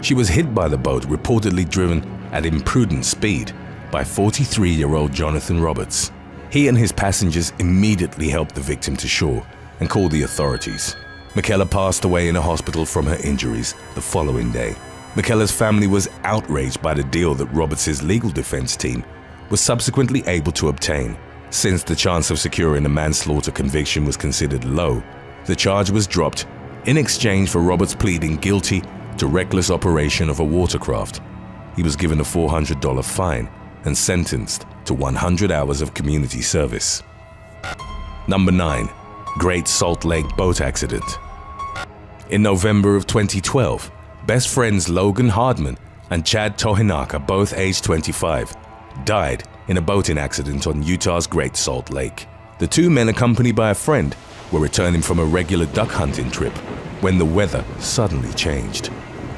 She was hit by the boat, reportedly driven at imprudent speed by 43-year-old Jonathan Roberts. He and his passengers immediately helped the victim to shore and called the authorities. McKellar passed away in a hospital from her injuries the following day. McKellar's family was outraged by the deal that Roberts' legal defense team was subsequently able to obtain. Since the chance of securing a manslaughter conviction was considered low, the charge was dropped in exchange for Roberts pleading guilty to reckless operation of a watercraft. He was given a $400 fine and sentenced to 100 hours of community service. Number 9. Great Salt Lake boat accident. In November of 2012, best friends Logan Hardman and Chad Tohinaka, both aged 25, died in a boating accident on Utah's Great Salt Lake. The two men, accompanied by a friend, were returning from a regular duck hunting trip when the weather suddenly changed.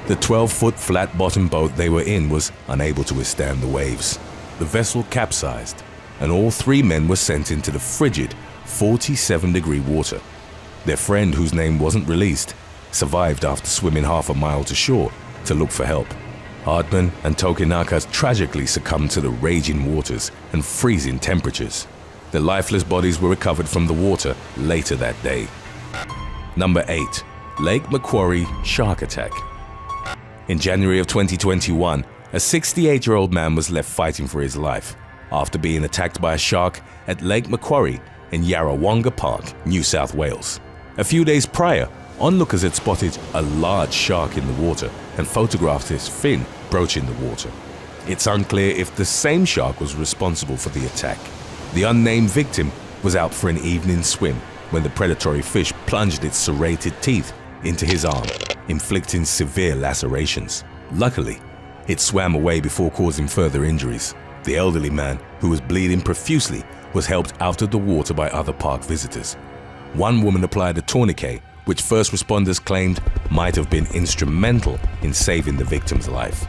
The 12-foot flat-bottomed boat they were in was unable to withstand the waves. The vessel capsized, and all three men were sent into the frigid 47-degree water. Their friend, whose name wasn't released, survived after swimming half a mile to shore to look for help. Hardman and Tokinaka tragically succumbed to the raging waters and freezing temperatures. Their lifeless bodies were recovered from the water later that day. Number 8. Lake Macquarie shark attack. In January of 2021, a 68-year-old man was left fighting for his life after being attacked by a shark at Lake Macquarie in Yarrawonga Park, New South Wales. A few days prior, onlookers had spotted a large shark in the water and photographed its fin broaching the water. It's unclear if the same shark was responsible for the attack. The unnamed victim was out for an evening swim when the predatory fish plunged its serrated teeth into his arm, inflicting severe lacerations. Luckily, it swam away before causing further injuries. The elderly man, who was bleeding profusely, was helped out of the water by other park visitors. One woman applied a tourniquet, which first responders claimed might have been instrumental in saving the victim's life.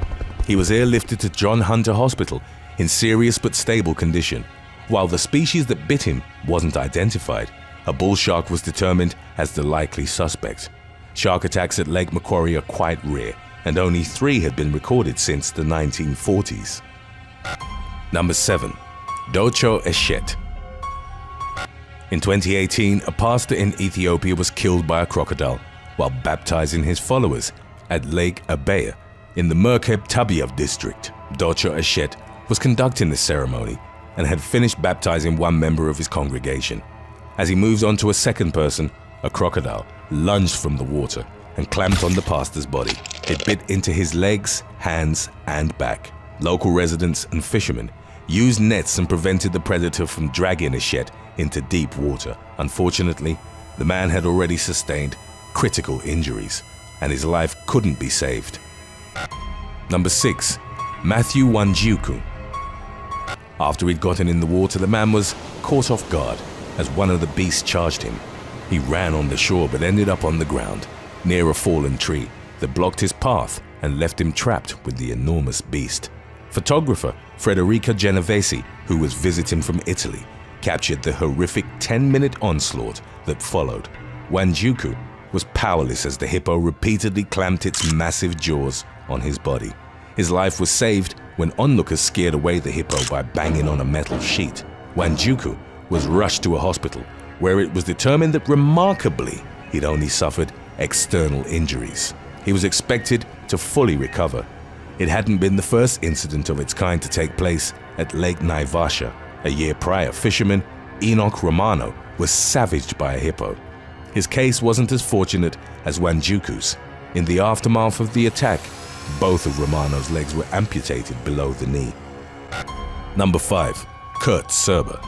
He was airlifted to John Hunter Hospital in serious but stable condition. While the species that bit him wasn't identified, a bull shark was determined as the likely suspect. Shark attacks at Lake Macquarie are quite rare, and only 3 had been recorded since the 1940s. Number 7. Docho Eshet. In 2018, a pastor in Ethiopia was killed by a crocodile while baptizing his followers at Lake Abaya in the Merkeb Tabiev district. Docho Eshet was conducting the ceremony and had finished baptizing one member of his congregation. As he moves on to a second person, a crocodile lunged from the water and clamped on the pastor's body. It bit into his legs, hands, and back. Local residents and fishermen used nets and prevented the predator from dragging Eshet into deep water. Unfortunately, the man had already sustained critical injuries, and his life couldn't be saved. Number 6. Matthew Wanjiku. After he'd gotten in the water, the man was caught off guard as one of the beasts charged him. He ran on the shore but ended up on the ground, near a fallen tree that blocked his path and left him trapped with the enormous beast. Photographer Frederica Genovese, who was visiting from Italy, captured the horrific 10-minute onslaught that followed. Wanjiku was powerless as the hippo repeatedly clamped its massive jaws on his body. His life was saved when onlookers scared away the hippo by banging on a metal sheet. Wanjiku was rushed to a hospital where it was determined that remarkably he'd only suffered external injuries. He was expected to fully recover. It hadn't been the first incident of its kind to take place at Lake Naivasha. A year prior, fisherman Enoch Romano was savaged by a hippo. His case wasn't as fortunate as Wanjiku's. In the aftermath of the attack, both of Romano's legs were amputated below the knee. Number 5. Kurt Serber.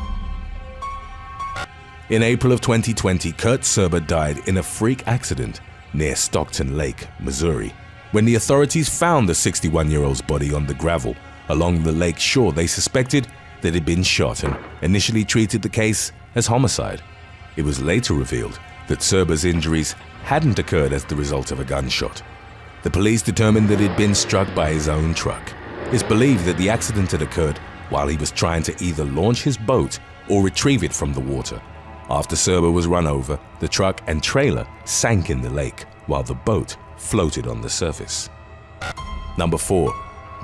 In April of 2020, Kurt Serber died in a freak accident near Stockton Lake, Missouri. When the authorities found the 61-year-old's body on the gravel along the lake shore, they suspected that he'd been shot and initially treated the case as homicide. It was later revealed that Serber's injuries hadn't occurred as the result of a gunshot. The police determined that he'd been struck by his own truck. It's believed that the accident had occurred while he was trying to either launch his boat or retrieve it from the water. After Serber was run over, the truck and trailer sank in the lake while the boat floated on the surface. Number 4.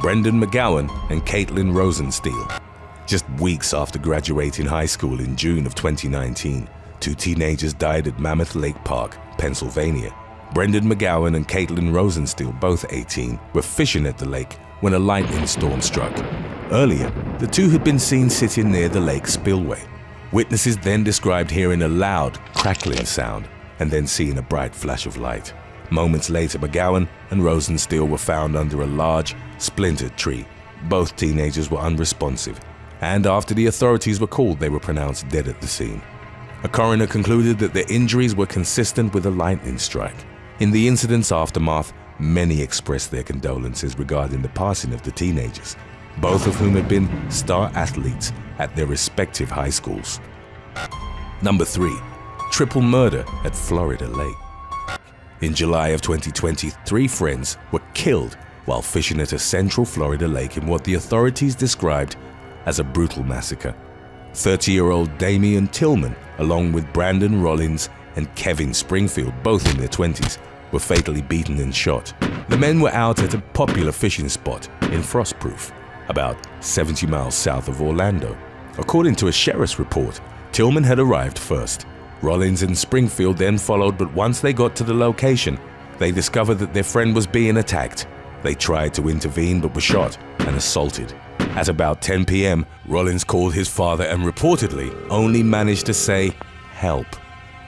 Brendan McGowan and Caitlin Rosensteel. Just weeks after graduating high school in June of 2019, 2 teenagers died at Mammoth Lake Park, Pennsylvania. Brendan McGowan and Caitlin Rosensteel, both 18, were fishing at the lake when a lightning storm struck. Earlier, the two had been seen sitting near the lake spillway. Witnesses then described hearing a loud, crackling sound and then seeing a bright flash of light. Moments later, McGowan and Rosensteel were found under a large, splintered tree. Both teenagers were unresponsive, and after the authorities were called, they were pronounced dead at the scene. A coroner concluded that their injuries were consistent with a lightning strike. In the incident's aftermath, many expressed their condolences regarding the passing of the teenagers, both of whom had been star athletes at their respective high schools. Number 3. Triple murder at Florida Lake. In July of 2020, 3 friends were killed while fishing at a central Florida lake in what the authorities described as a brutal massacre. 30-year-old Damian Tillman, along with Brandon Rollins and Kevin Springfield, both in their 20s, were fatally beaten and shot. The men were out at a popular fishing spot in Frostproof, about 70 miles south of Orlando. According to a sheriff's report, Tillman had arrived first. Rollins and Springfield then followed, but once they got to the location, they discovered that their friend was being attacked. They tried to intervene but were shot and assaulted. At about 10 p.m., Rollins called his father and reportedly only managed to say, "Help."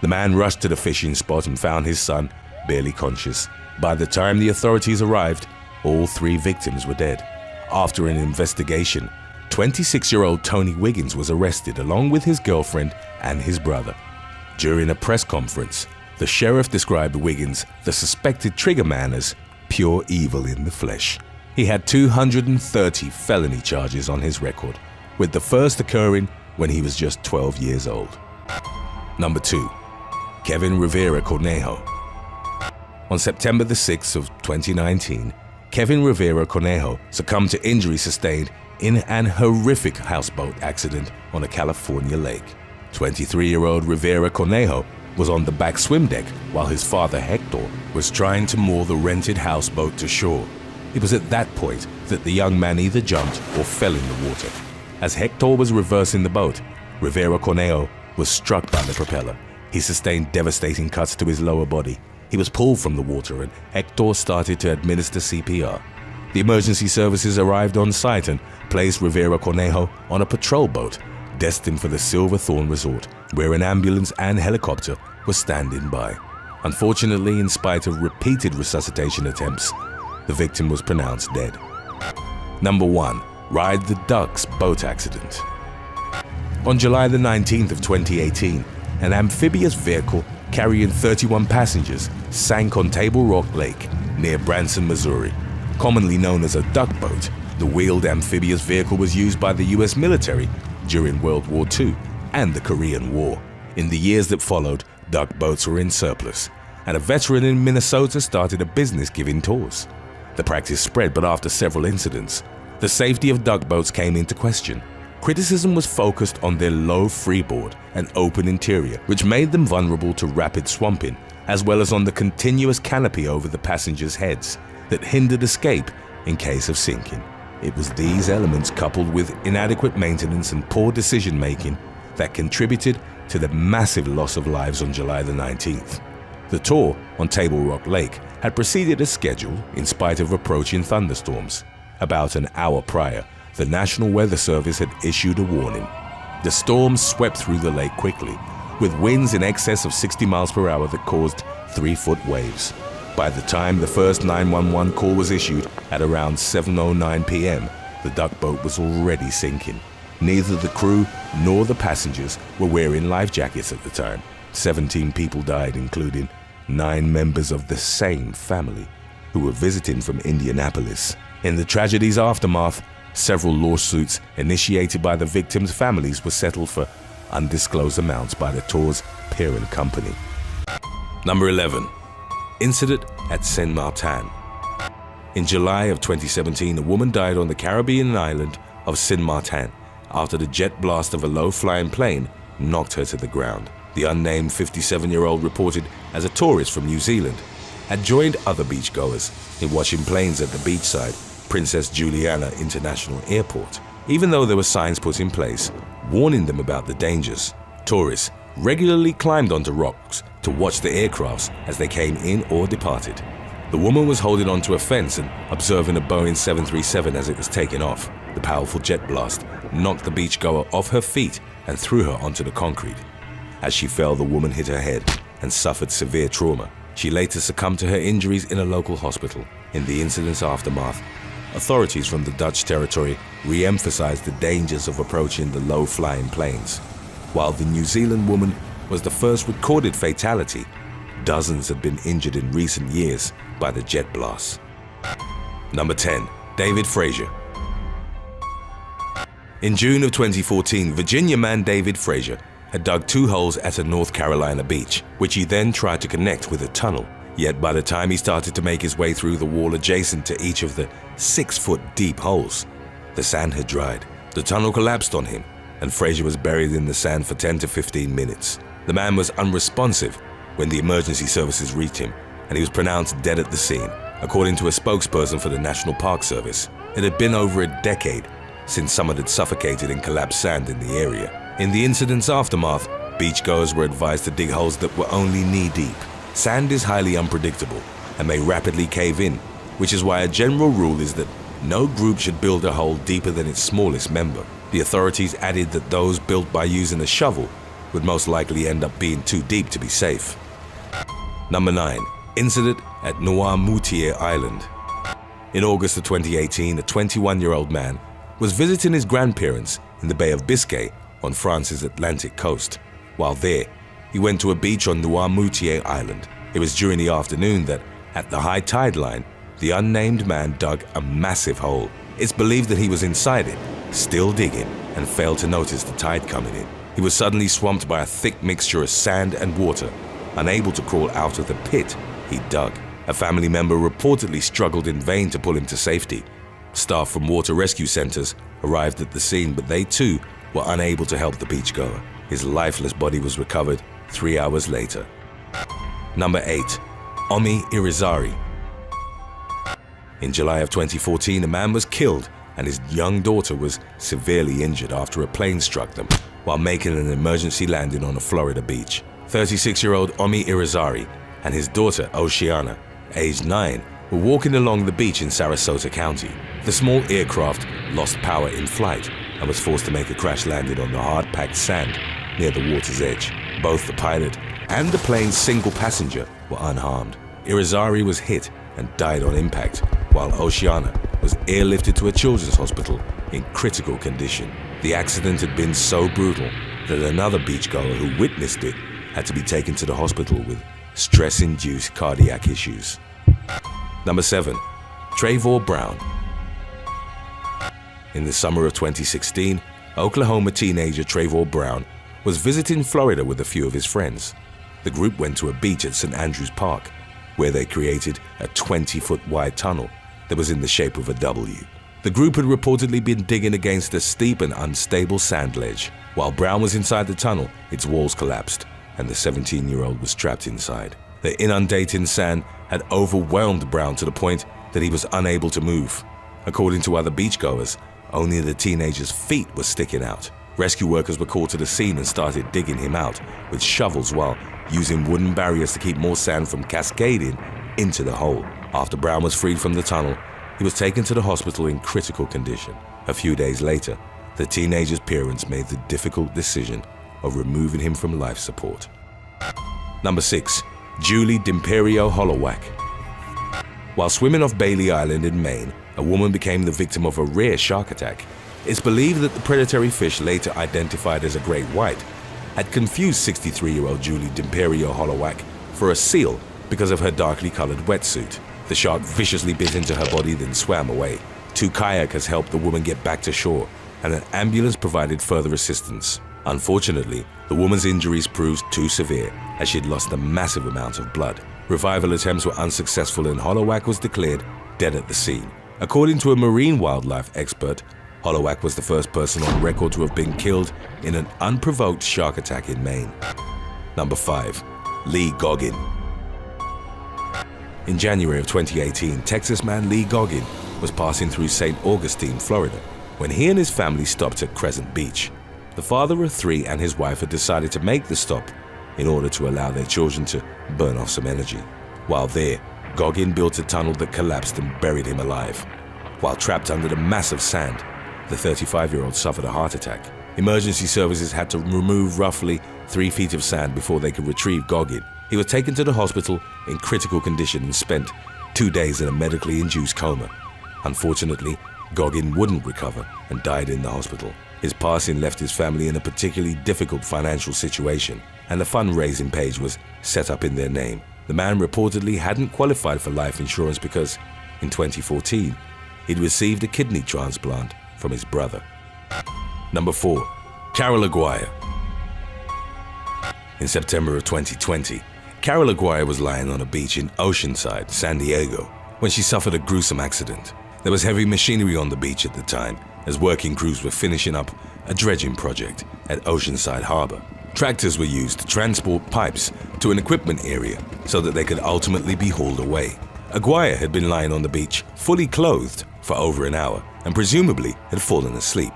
The man rushed to the fishing spot and found his son barely conscious. By the time the authorities arrived, all 3 victims were dead. After an investigation, 26-year-old Tony Wiggins was arrested along with his girlfriend and his brother. During a press conference, the sheriff described Wiggins, the suspected triggerman, as pure evil in the flesh. He had 230 felony charges on his record, with the first occurring when he was just 12 years old. Number 2. Kevin Rivera Cornejo. On September the 6th of 2019, Kevin Rivera Cornejo succumbed to injuries sustained in an horrific houseboat accident on a California lake. 23-year-old Rivera Cornejo was on the back swim deck while his father Hector was trying to moor the rented houseboat to shore. It was at that point that the young man either jumped or fell in the water. As Hector was reversing the boat, Rivera Cornejo was struck by the propeller. He sustained devastating cuts to his lower body. He was pulled from the water and Hector started to administer CPR. The emergency services arrived on site and placed Rivera Cornejo on a patrol boat destined for the Silverthorne Resort, where an ambulance and helicopter were standing by. Unfortunately, in spite of repeated resuscitation attempts, the victim was pronounced dead. Number 1. Ride the Ducks boat accident. On July the 19th of 2018, an amphibious vehicle carrying 31 passengers sank on Table Rock Lake near Branson, Missouri. Commonly known as a duck boat, the wheeled amphibious vehicle was used by the U.S. military during World War II and the Korean War. In the years that followed, duck boats were in surplus, and a veteran in Minnesota started a business giving tours. The practice spread, but after several incidents, the safety of duck boats came into question. Criticism was focused on their low freeboard and open interior, which made them vulnerable to rapid swamping, as well as on the continuous canopy over the passengers' heads that hindered escape in case of sinking. It was these elements, coupled with inadequate maintenance and poor decision-making, that contributed to the massive loss of lives on July the 19th. The tour on Table Rock Lake had proceeded as scheduled in spite of approaching thunderstorms. About an hour prior, the National Weather Service had issued a warning. The storm swept through the lake quickly, with winds in excess of 60 miles per hour that caused 3-foot waves. By the time the first 911 call was issued at around 7:09 p.m., the duck boat was already sinking. Neither the crew nor the passengers were wearing life jackets at the time. 17 people died, including 9 members of the same family who were visiting from Indianapolis. In the tragedy's aftermath, several lawsuits initiated by the victims' families were settled for undisclosed amounts by the tour's parent company. Number 11. Incident at Saint Martin. In July of 2017, a woman died on the Caribbean island of Saint Martin after the jet blast of a low-flying plane knocked her to the ground. The unnamed 57-year-old, reported as a tourist from New Zealand, had joined other beachgoers in watching planes at the beachside Princess Juliana International Airport. Even though there were signs put in place warning them about the dangers, tourists regularly climbed onto rocks to watch the aircrafts as they came in or departed. The woman was holding onto a fence and observing a Boeing 737 as it was taking off. The powerful jet blast knocked the beachgoer off her feet and threw her onto the concrete. As she fell, the woman hit her head and suffered severe trauma. She later succumbed to her injuries in a local hospital. In the incident's aftermath, authorities from the Dutch territory re-emphasized the dangers of approaching the low-flying planes. While the New Zealand woman was the first recorded fatality, dozens had been injured in recent years by the jet blast. Number 10. David Frazier. In June of 2014, Virginia man David Frazier had dug 2 holes at a North Carolina beach, which he then tried to connect with a tunnel. Yet by the time he started to make his way through the wall adjacent to each of the 6-foot deep holes, the sand had dried. The tunnel collapsed on him, and Frazier was buried in the sand for 10 to 15 minutes. The man was unresponsive when the emergency services reached him, and he was pronounced dead at the scene. According to a spokesperson for the National Park Service, it had been over a decade since someone had suffocated in collapsed sand in the area. In the incident's aftermath, beachgoers were advised to dig holes that were only knee-deep. Sand is highly unpredictable and may rapidly cave in, which is why a general rule is that no group should build a hole deeper than its smallest member. The authorities added that those built by using a shovel would most likely end up being too deep to be safe. Number 9. Incident at Noirmoutier Island. In August of 2018, a 21-year-old man was visiting his grandparents in the Bay of Biscay on France's Atlantic coast. While there, he went to a beach on Noirmoutier Island. It was during the afternoon that, at the high tide line, the unnamed man dug a massive hole. It's believed that he was inside it, still digging, and failed to notice the tide coming in. He was suddenly swamped by a thick mixture of sand and water, unable to crawl out of the pit he dug. A family member reportedly struggled in vain to pull him to safety. Staff from water rescue centers arrived at the scene, but they too were unable to help the beachgoer. His lifeless body was recovered 3 hours later. Number 8. Omi Irizarry. In July of 2014, a man was killed and his young daughter was severely injured after a plane struck them while making an emergency landing on a Florida beach. 36-year-old Omi Irizarry and his daughter Oceana, aged 9, were walking along the beach in Sarasota County. The small aircraft lost power in flight and was forced to make a crash landing on the hard-packed sand near the water's edge. Both the pilot and the plane's single passenger were unharmed. Irizarry was hit and died on impact, while Oceana was airlifted to a children's hospital in critical condition. The accident had been so brutal that another beachgoer who witnessed it had to be taken to the hospital with stress-induced cardiac issues. Number 7. Trayvon Brown. In the summer of 2016, Oklahoma teenager Trayvon Brown was visiting Florida with a few of his friends. The group went to a beach at St. Andrews Park, where they created a 20-foot wide tunnel that was in the shape of a W. The group had reportedly been digging against a steep and unstable sand ledge. While Brown was inside the tunnel, its walls collapsed, and the 17-year-old was trapped inside. The inundating sand had overwhelmed Brown to the point that he was unable to move. According to other beachgoers, only the teenager's feet were sticking out. Rescue workers were called to the scene and started digging him out with shovels while using wooden barriers to keep more sand from cascading into the hole. After Brown was freed from the tunnel, he was taken to the hospital in critical condition. A few days later, the teenager's parents made the difficult decision of removing him from life support. Number 6. Julie D'Imperio Holowak. While swimming off Bailey Island in Maine, a woman became the victim of a rare shark attack. It's believed that the predatory fish, later identified as a great white, had confused 63-year-old Julie D'Imperio Holowak for a seal because of her darkly colored wetsuit. The shark viciously bit into her body, then swam away. 2 kayakers helped the woman get back to shore, and an ambulance provided further assistance. Unfortunately, the woman's injuries proved too severe as she had lost a massive amount of blood. Revival attempts were unsuccessful and Holowak was declared dead at the scene. According to a marine wildlife expert, Holowak was the first person on record to have been killed in an unprovoked shark attack in Maine. Number 5. Lee Goggin. In January of 2018, Texas man Lee Goggin was passing through St. Augustine, Florida, when he and his family stopped at Crescent Beach. The father of 3 and his wife had decided to make the stop in order to allow their children to burn off some energy. While there, Goggin built a tunnel that collapsed and buried him alive. While trapped under the massive sand, the 35-year-old suffered a heart attack. Emergency services had to remove roughly 3 feet of sand before they could retrieve Goggin. He was taken to the hospital in critical condition and spent 2 days in a medically induced coma. Unfortunately, Goggin wouldn't recover and died in the hospital. His passing left his family in a particularly difficult financial situation, and a fundraising page was set up in their name. The man reportedly hadn't qualified for life insurance because, in 2014, he'd received a kidney transplant from his brother. Number 4. Carol Aguirre. In September of 2020, Carol Aguirre was lying on a beach in Oceanside, San Diego, when she suffered a gruesome accident. There was heavy machinery on the beach at the time, as working crews were finishing up a dredging project at Oceanside Harbor. Tractors were used to transport pipes to an equipment area so that they could ultimately be hauled away. Aguirre had been lying on the beach, fully clothed, for over an hour, and presumably had fallen asleep.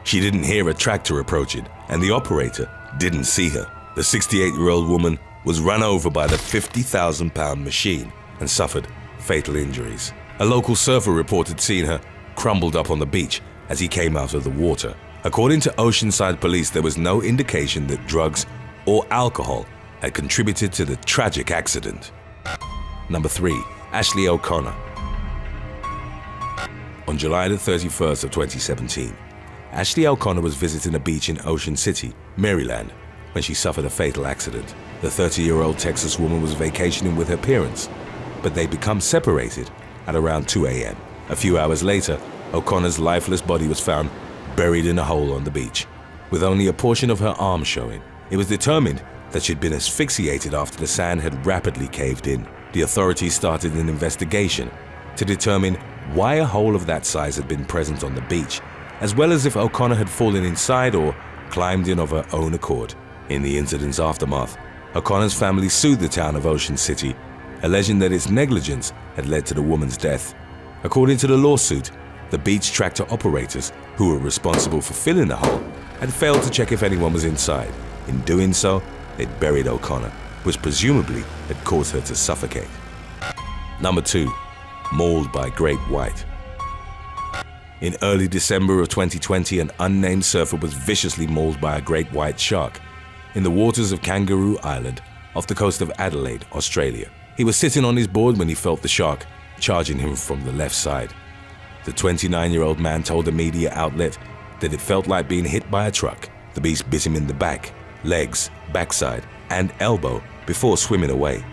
She didn't hear a tractor approaching, and the operator didn't see her. The 68-year-old woman was run over by the 50,000-pound machine and suffered fatal injuries. A local surfer reported seeing her crumbled up on the beach as he came out of the water. According to Oceanside police, there was no indication that drugs or alcohol had contributed to the tragic accident. Number 3. Ashley O'Connor. On July the 31st of 2017, Ashley O'Connor was visiting a beach in Ocean City, Maryland, when she suffered a fatal accident. The 30-year-old Texas woman was vacationing with her parents, but they become separated at around 2 a.m. A few hours later, O'Connor's lifeless body was found buried in a hole on the beach, with only a portion of her arm showing. It was determined that she'd been asphyxiated after the sand had rapidly caved in. The authorities started an investigation to determine why a hole of that size had been present on the beach, as well as if O'Connor had fallen inside or climbed in of her own accord. In the incident's aftermath, O'Connor's family sued the town of Ocean City, alleging that its negligence had led to the woman's death. According to the lawsuit, the beach tractor operators, who were responsible for filling the hole, had failed to check if anyone was inside. In doing so, they'd buried O'Connor, which presumably had caused her to suffocate. Number 2. Mauled by Great White. In early December of 2020, an unnamed surfer was viciously mauled by a great white shark in the waters of Kangaroo Island off the coast of Adelaide, Australia. He was sitting on his board when he felt the shark charging him from the left side. The 29-year-old man told the media outlet that it felt like being hit by a truck. The beast bit him in the back, legs, backside, and elbow before swimming away.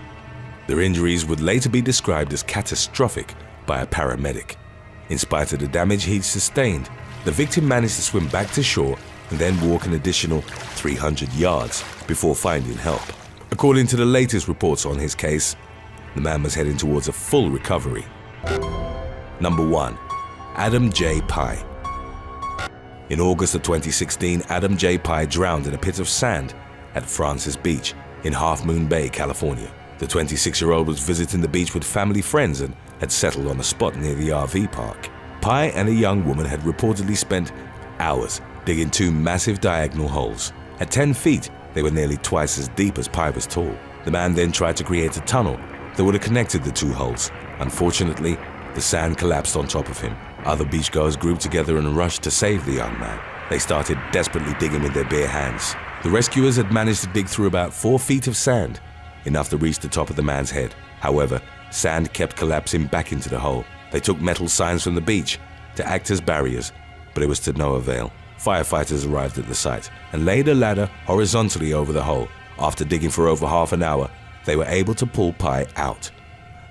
Their injuries would later be described as catastrophic by a paramedic. In spite of the damage he'd sustained, the victim managed to swim back to shore and then walk an additional 300 yards before finding help. According to the latest reports on his case, the man was heading towards a full recovery. Number 1. Adam J. Pye. In August of 2016, Adam J. Pye drowned in a pit of sand at Francis Beach in Half Moon Bay, California. The 26-year-old was visiting the beach with family friends and had settled on a spot near the RV park. Pye and a young woman had reportedly spent hours digging 2 massive diagonal holes. At 10 feet, they were nearly twice as deep as Pye was tall. The man then tried to create a tunnel that would have connected the 2 holes. Unfortunately, the sand collapsed on top of him. Other beachgoers grouped together and rushed to save the young man. They started desperately digging with their bare hands. The rescuers had managed to dig through about 4 feet of sand, enough to reach the top of the man's head. However, sand kept collapsing back into the hole. They took metal signs from the beach to act as barriers, but it was to no avail. Firefighters arrived at the site and laid a ladder horizontally over the hole. After digging for over half an hour, they were able to pull Pye out.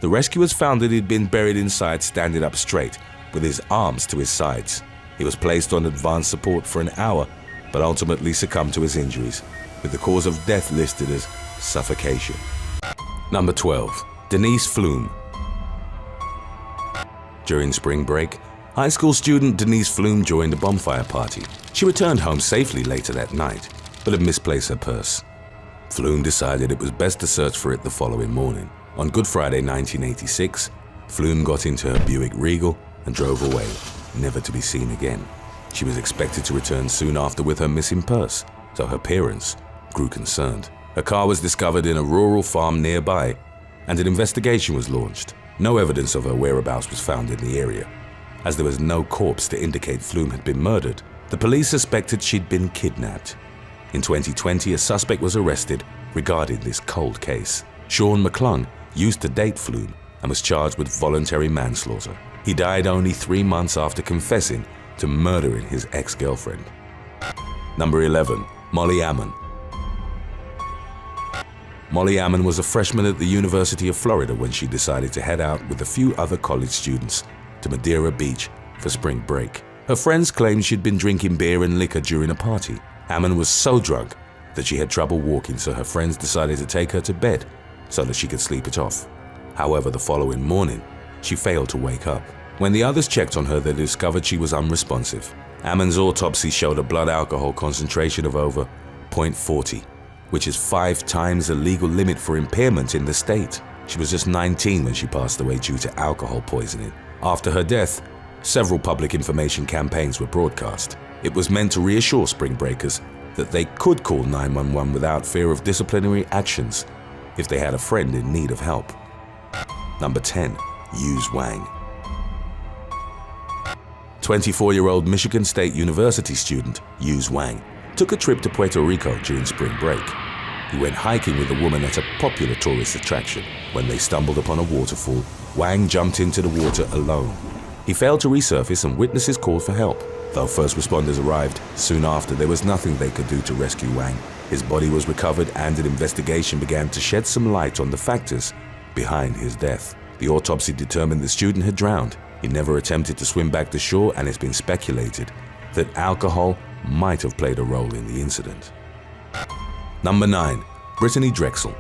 The rescuers found that he'd been buried inside standing up straight, with his arms to his sides. He was placed on advanced support for an hour, but ultimately succumbed to his injuries, with the cause of death listed as suffocation. Number 12. Denise Flume. During spring break, high school student Denise Flume joined a bonfire party. She returned home safely later that night, but had misplaced her purse. Flume decided it was best to search for it the following morning. On Good Friday 1986, Flume got into her Buick Regal and drove away, never to be seen again. She was expected to return soon after with her missing purse, so her parents grew concerned. Her car was discovered in a rural farm nearby, and an investigation was launched. No evidence of her whereabouts was found in the area. As there was no corpse to indicate Flume had been murdered, the police suspected she'd been kidnapped. In 2020, a suspect was arrested regarding this cold case. Sean McClung used to date Flume and was charged with voluntary manslaughter. He died only 3 months after confessing to murdering his ex-girlfriend. Number 11. Molly Ammon. Molly Ammon was a freshman at the University of Florida when she decided to head out with a few other college students to Madeira Beach for spring break. Her friends claimed she'd been drinking beer and liquor during a party. Ammon was so drunk that she had trouble walking, so her friends decided to take her to bed so that she could sleep it off. However, the following morning, she failed to wake up. When the others checked on her, they discovered she was unresponsive. Ammon's autopsy showed a blood alcohol concentration of over 0.40, which is 5 times the legal limit for impairment in the state. She was just 19 when she passed away due to alcohol poisoning. After her death, several public information campaigns were broadcast. It was meant to reassure spring breakers that they could call 911 without fear of disciplinary actions if they had a friend in need of help. Number 10. Yuz Wang. 24-year-old Michigan State University student Yuz Wang took a trip to Puerto Rico during spring break. He went hiking with a woman at a popular tourist attraction. When they stumbled upon a waterfall, Wang jumped into the water alone. He failed to resurface and witnesses called for help. Though first responders arrived soon after, there was nothing they could do to rescue Wang. His body was recovered and an investigation began to shed some light on the factors behind his death. The autopsy determined the student had drowned. He never attempted to swim back to shore, and it's been speculated that alcohol might have played a role in the incident. Number 9. Brittany Drexel.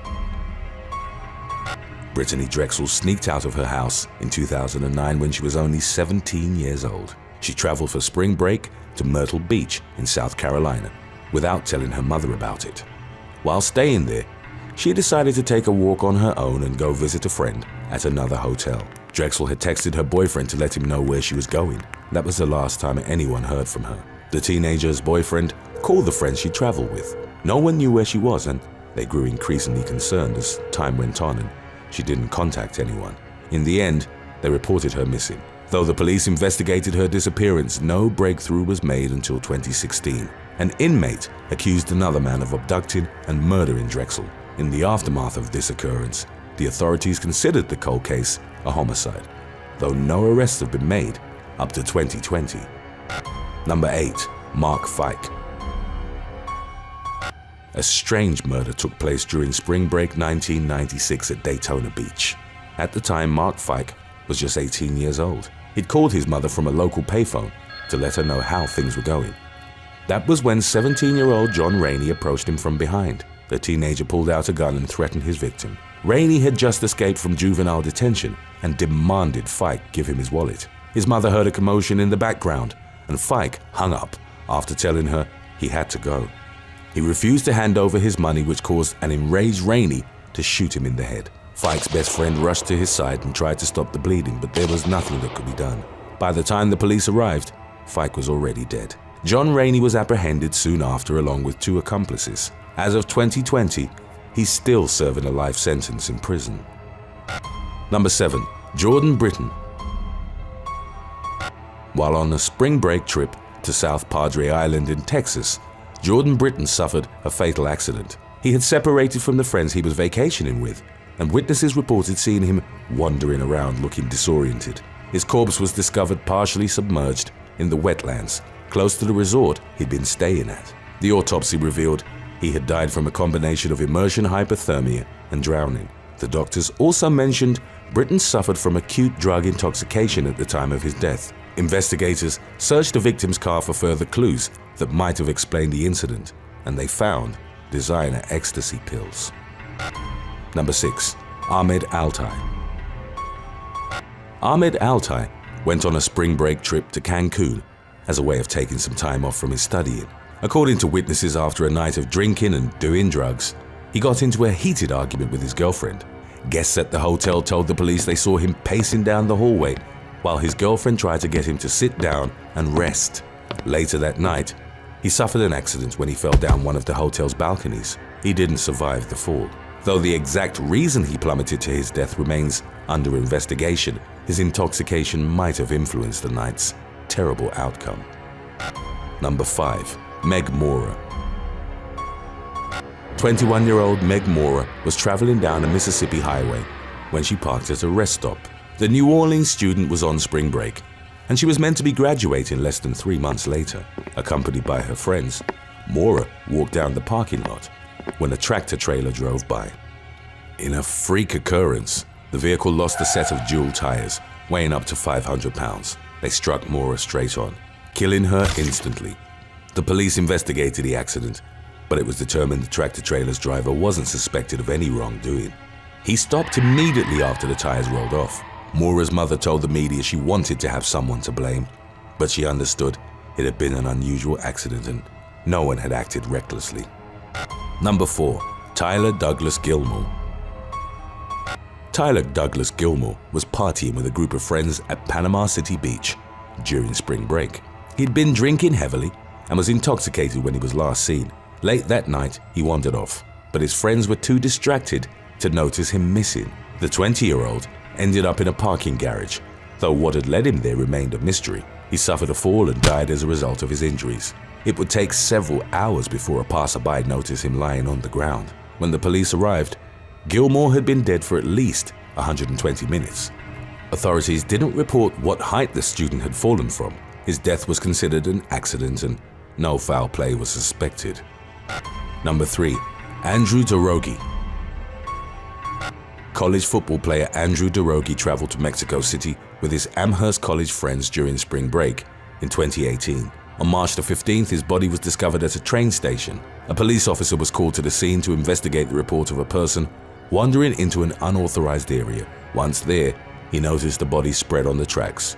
Brittany Drexel sneaked out of her house in 2009 when she was only 17 years old. She traveled for spring break to Myrtle Beach in South Carolina without telling her mother about it. While staying there, she decided to take a walk on her own and go visit a friend at another hotel. Drexel had texted her boyfriend to let him know where she was going. That was the last time anyone heard from her. The teenager's boyfriend called the friend she traveled with. No one knew where she was, and they grew increasingly concerned as time went on and she didn't contact anyone. In the end, they reported her missing.
Though the police investigated her disappearance, no breakthrough was made until 2016. An inmate accused another man of abducting and murdering Drexel. In the aftermath of this occurrence, the authorities considered the cold case a homicide, though no arrests have been made up to 2020. Number 8. Mark Fike. A strange murder took place during spring break 1996 at Daytona Beach. At the time, Mark Fike was just 18 years old. He'd called his mother from a local payphone to let her know how things were going. That was when 17-year-old John Rainey approached him from behind. The teenager pulled out a gun and threatened his victim. Rainey had just escaped from juvenile detention and demanded Fike give him his wallet. His mother heard a commotion in the background, and Fike hung up after telling her he had to go. He refused to hand over his money, which caused an enraged Rainey to shoot him in the head. Fike's best friend rushed to his side and tried to stop the bleeding, but there was nothing that could be done. By the time the police arrived, Fike was already dead. John Rainey was apprehended soon after, along with 2 accomplices. As of 2020, he's still serving a life sentence in prison. Number 7. Jordan Britton. While on a spring break trip to South Padre Island in Texas, Jordan Britton suffered a fatal accident. He had separated from the friends he was vacationing with, and witnesses reported seeing him wandering around looking disoriented. His corpse was discovered partially submerged in the wetlands close to the resort he'd been staying at. The autopsy revealed he had died from a combination of immersion hypothermia and drowning. The doctors also mentioned Britton suffered from acute drug intoxication at the time of his death. Investigators searched the victim's car for further clues that might have explained the incident, and they found designer ecstasy pills. Number 6. Ahmed Altai. Ahmed Altai went on a spring break trip to Cancun as a way of taking some time off from his studying. According to witnesses, after a night of drinking and doing drugs, he got into a heated argument with his girlfriend. Guests at the hotel told the police they saw him pacing down the hallway while his girlfriend tried to get him to sit down and rest. Later that night, he suffered an accident when he fell down one of the hotel's balconies. He didn't survive the fall. Though the exact reason he plummeted to his death remains under investigation, his intoxication might have influenced the night's terrible outcome. Number 5. Meg Mora. 21-year-old Meg Mora was traveling down a Mississippi highway when she parked at a rest stop. The New Orleans student was on spring break, and she was meant to be graduating less than 3 months later. Accompanied by her friends, Mora walked down the parking lot when a tractor-trailer drove by. In a freak occurrence, the vehicle lost a set of dual tires, weighing up to 500 pounds. They struck Mora straight on, killing her instantly. The police investigated the accident, but it was determined the tractor-trailer's driver wasn't suspected of any wrongdoing. He stopped immediately after the tires rolled off. Mora's mother told the media she wanted to have someone to blame, but she understood it had been an unusual accident and no one had acted recklessly. Number 4. Tyler Douglas Gilmore. Tyler Douglas Gilmore was partying with a group of friends at Panama City Beach during spring break. He'd been drinking heavily and was intoxicated when he was last seen. Late that night, he wandered off, but his friends were too distracted to notice him missing. The 20-year-old ended up in a parking garage, though what had led him there remained a mystery. He suffered a fall and died as a result of his injuries. It would take several hours before a passerby noticed him lying on the ground. When the police arrived, Gilmore had been dead for at least 120 minutes. Authorities didn't report what height the student had fallen from. His death was considered an accident and no foul play was suspected. Number 3. Andrew Dorogi. College football player Andrew Dorogi traveled to Mexico City with his Amherst College friends during spring break in 2018. On March the 15th, his body was discovered at a train station. A police officer was called to the scene to investigate the report of a person wandering into an unauthorized area. Once there, he noticed the body spread on the tracks.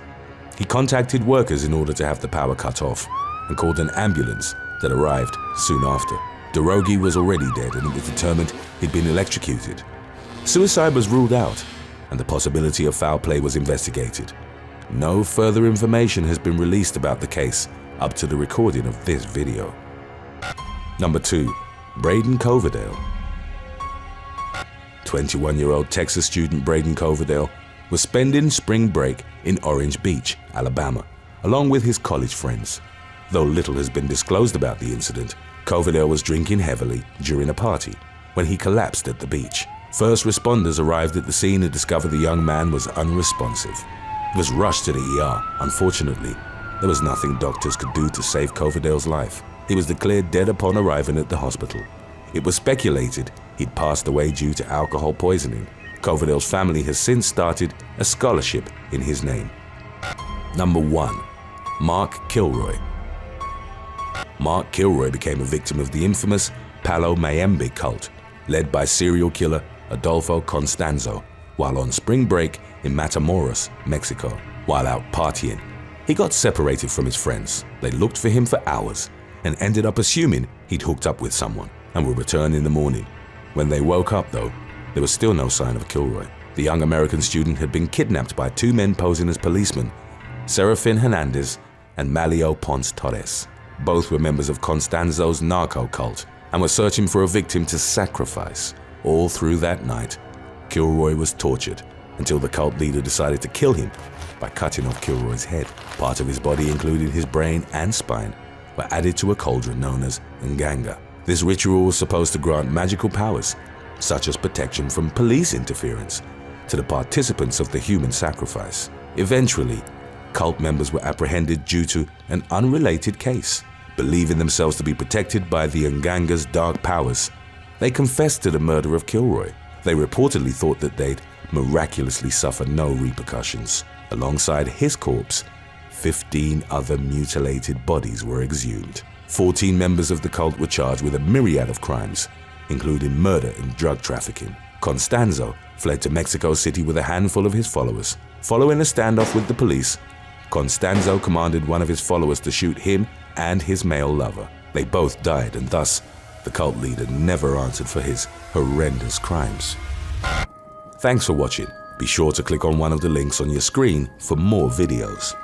He contacted workers in order to have the power cut off and called an ambulance that arrived soon after. Dorogi was already dead and it was determined he'd been electrocuted. Suicide was ruled out and the possibility of foul play was investigated. No further information has been released about the case up to the recording of this video. Number 2. Braden Coverdale. 21-year-old Texas student Braden Coverdale was spending spring break in Orange Beach, Alabama, along with his college friends. Though little has been disclosed about the incident, Coverdale was drinking heavily during a party when he collapsed at the beach. First responders arrived at the scene and discovered the young man was unresponsive. He was rushed to the ER. Unfortunately, there was nothing doctors could do to save Coverdale's life. He was declared dead upon arriving at the hospital. It was speculated he'd passed away due to alcohol poisoning. Coverdale's family has since started a scholarship in his name. Number 1. Mark Kilroy. Mark Kilroy became a victim of the infamous Palo Mayombe cult, led by serial killer Adolfo Constanzo, while on spring break in Matamoros, Mexico. While out partying, he got separated from his friends. They looked for him for hours and ended up assuming he'd hooked up with someone and would return in the morning. When they woke up, though, there was still no sign of Kilroy. The young American student had been kidnapped by 2 men posing as policemen, Serafin Hernandez and Malio Ponce Torres. Both were members of Constanzo's narco cult and were searching for a victim to sacrifice. All through that night, Kilroy was tortured until the cult leader decided to kill him by cutting off Kilroy's head. Part of his body, including his brain and spine, were added to a cauldron known as Nganga. This ritual was supposed to grant magical powers, such as protection from police interference, to the participants of the human sacrifice. Eventually, cult members were apprehended due to an unrelated case. Believing themselves to be protected by the Nganga's dark powers, they confessed to the murder of Kilroy. They reportedly thought that they'd miraculously suffer no repercussions. Alongside his corpse, 15 other mutilated bodies were exhumed. 14 members of the cult were charged with a myriad of crimes, including murder and drug trafficking. Constanzo fled to Mexico City with a handful of his followers. Following a standoff with the police, Constanzo commanded one of his followers to shoot him and his male lover. They both died, and thus the cult leader never answered for his horrendous crimes. Thanks for watching. Be sure to click on one of the links on your screen for more videos.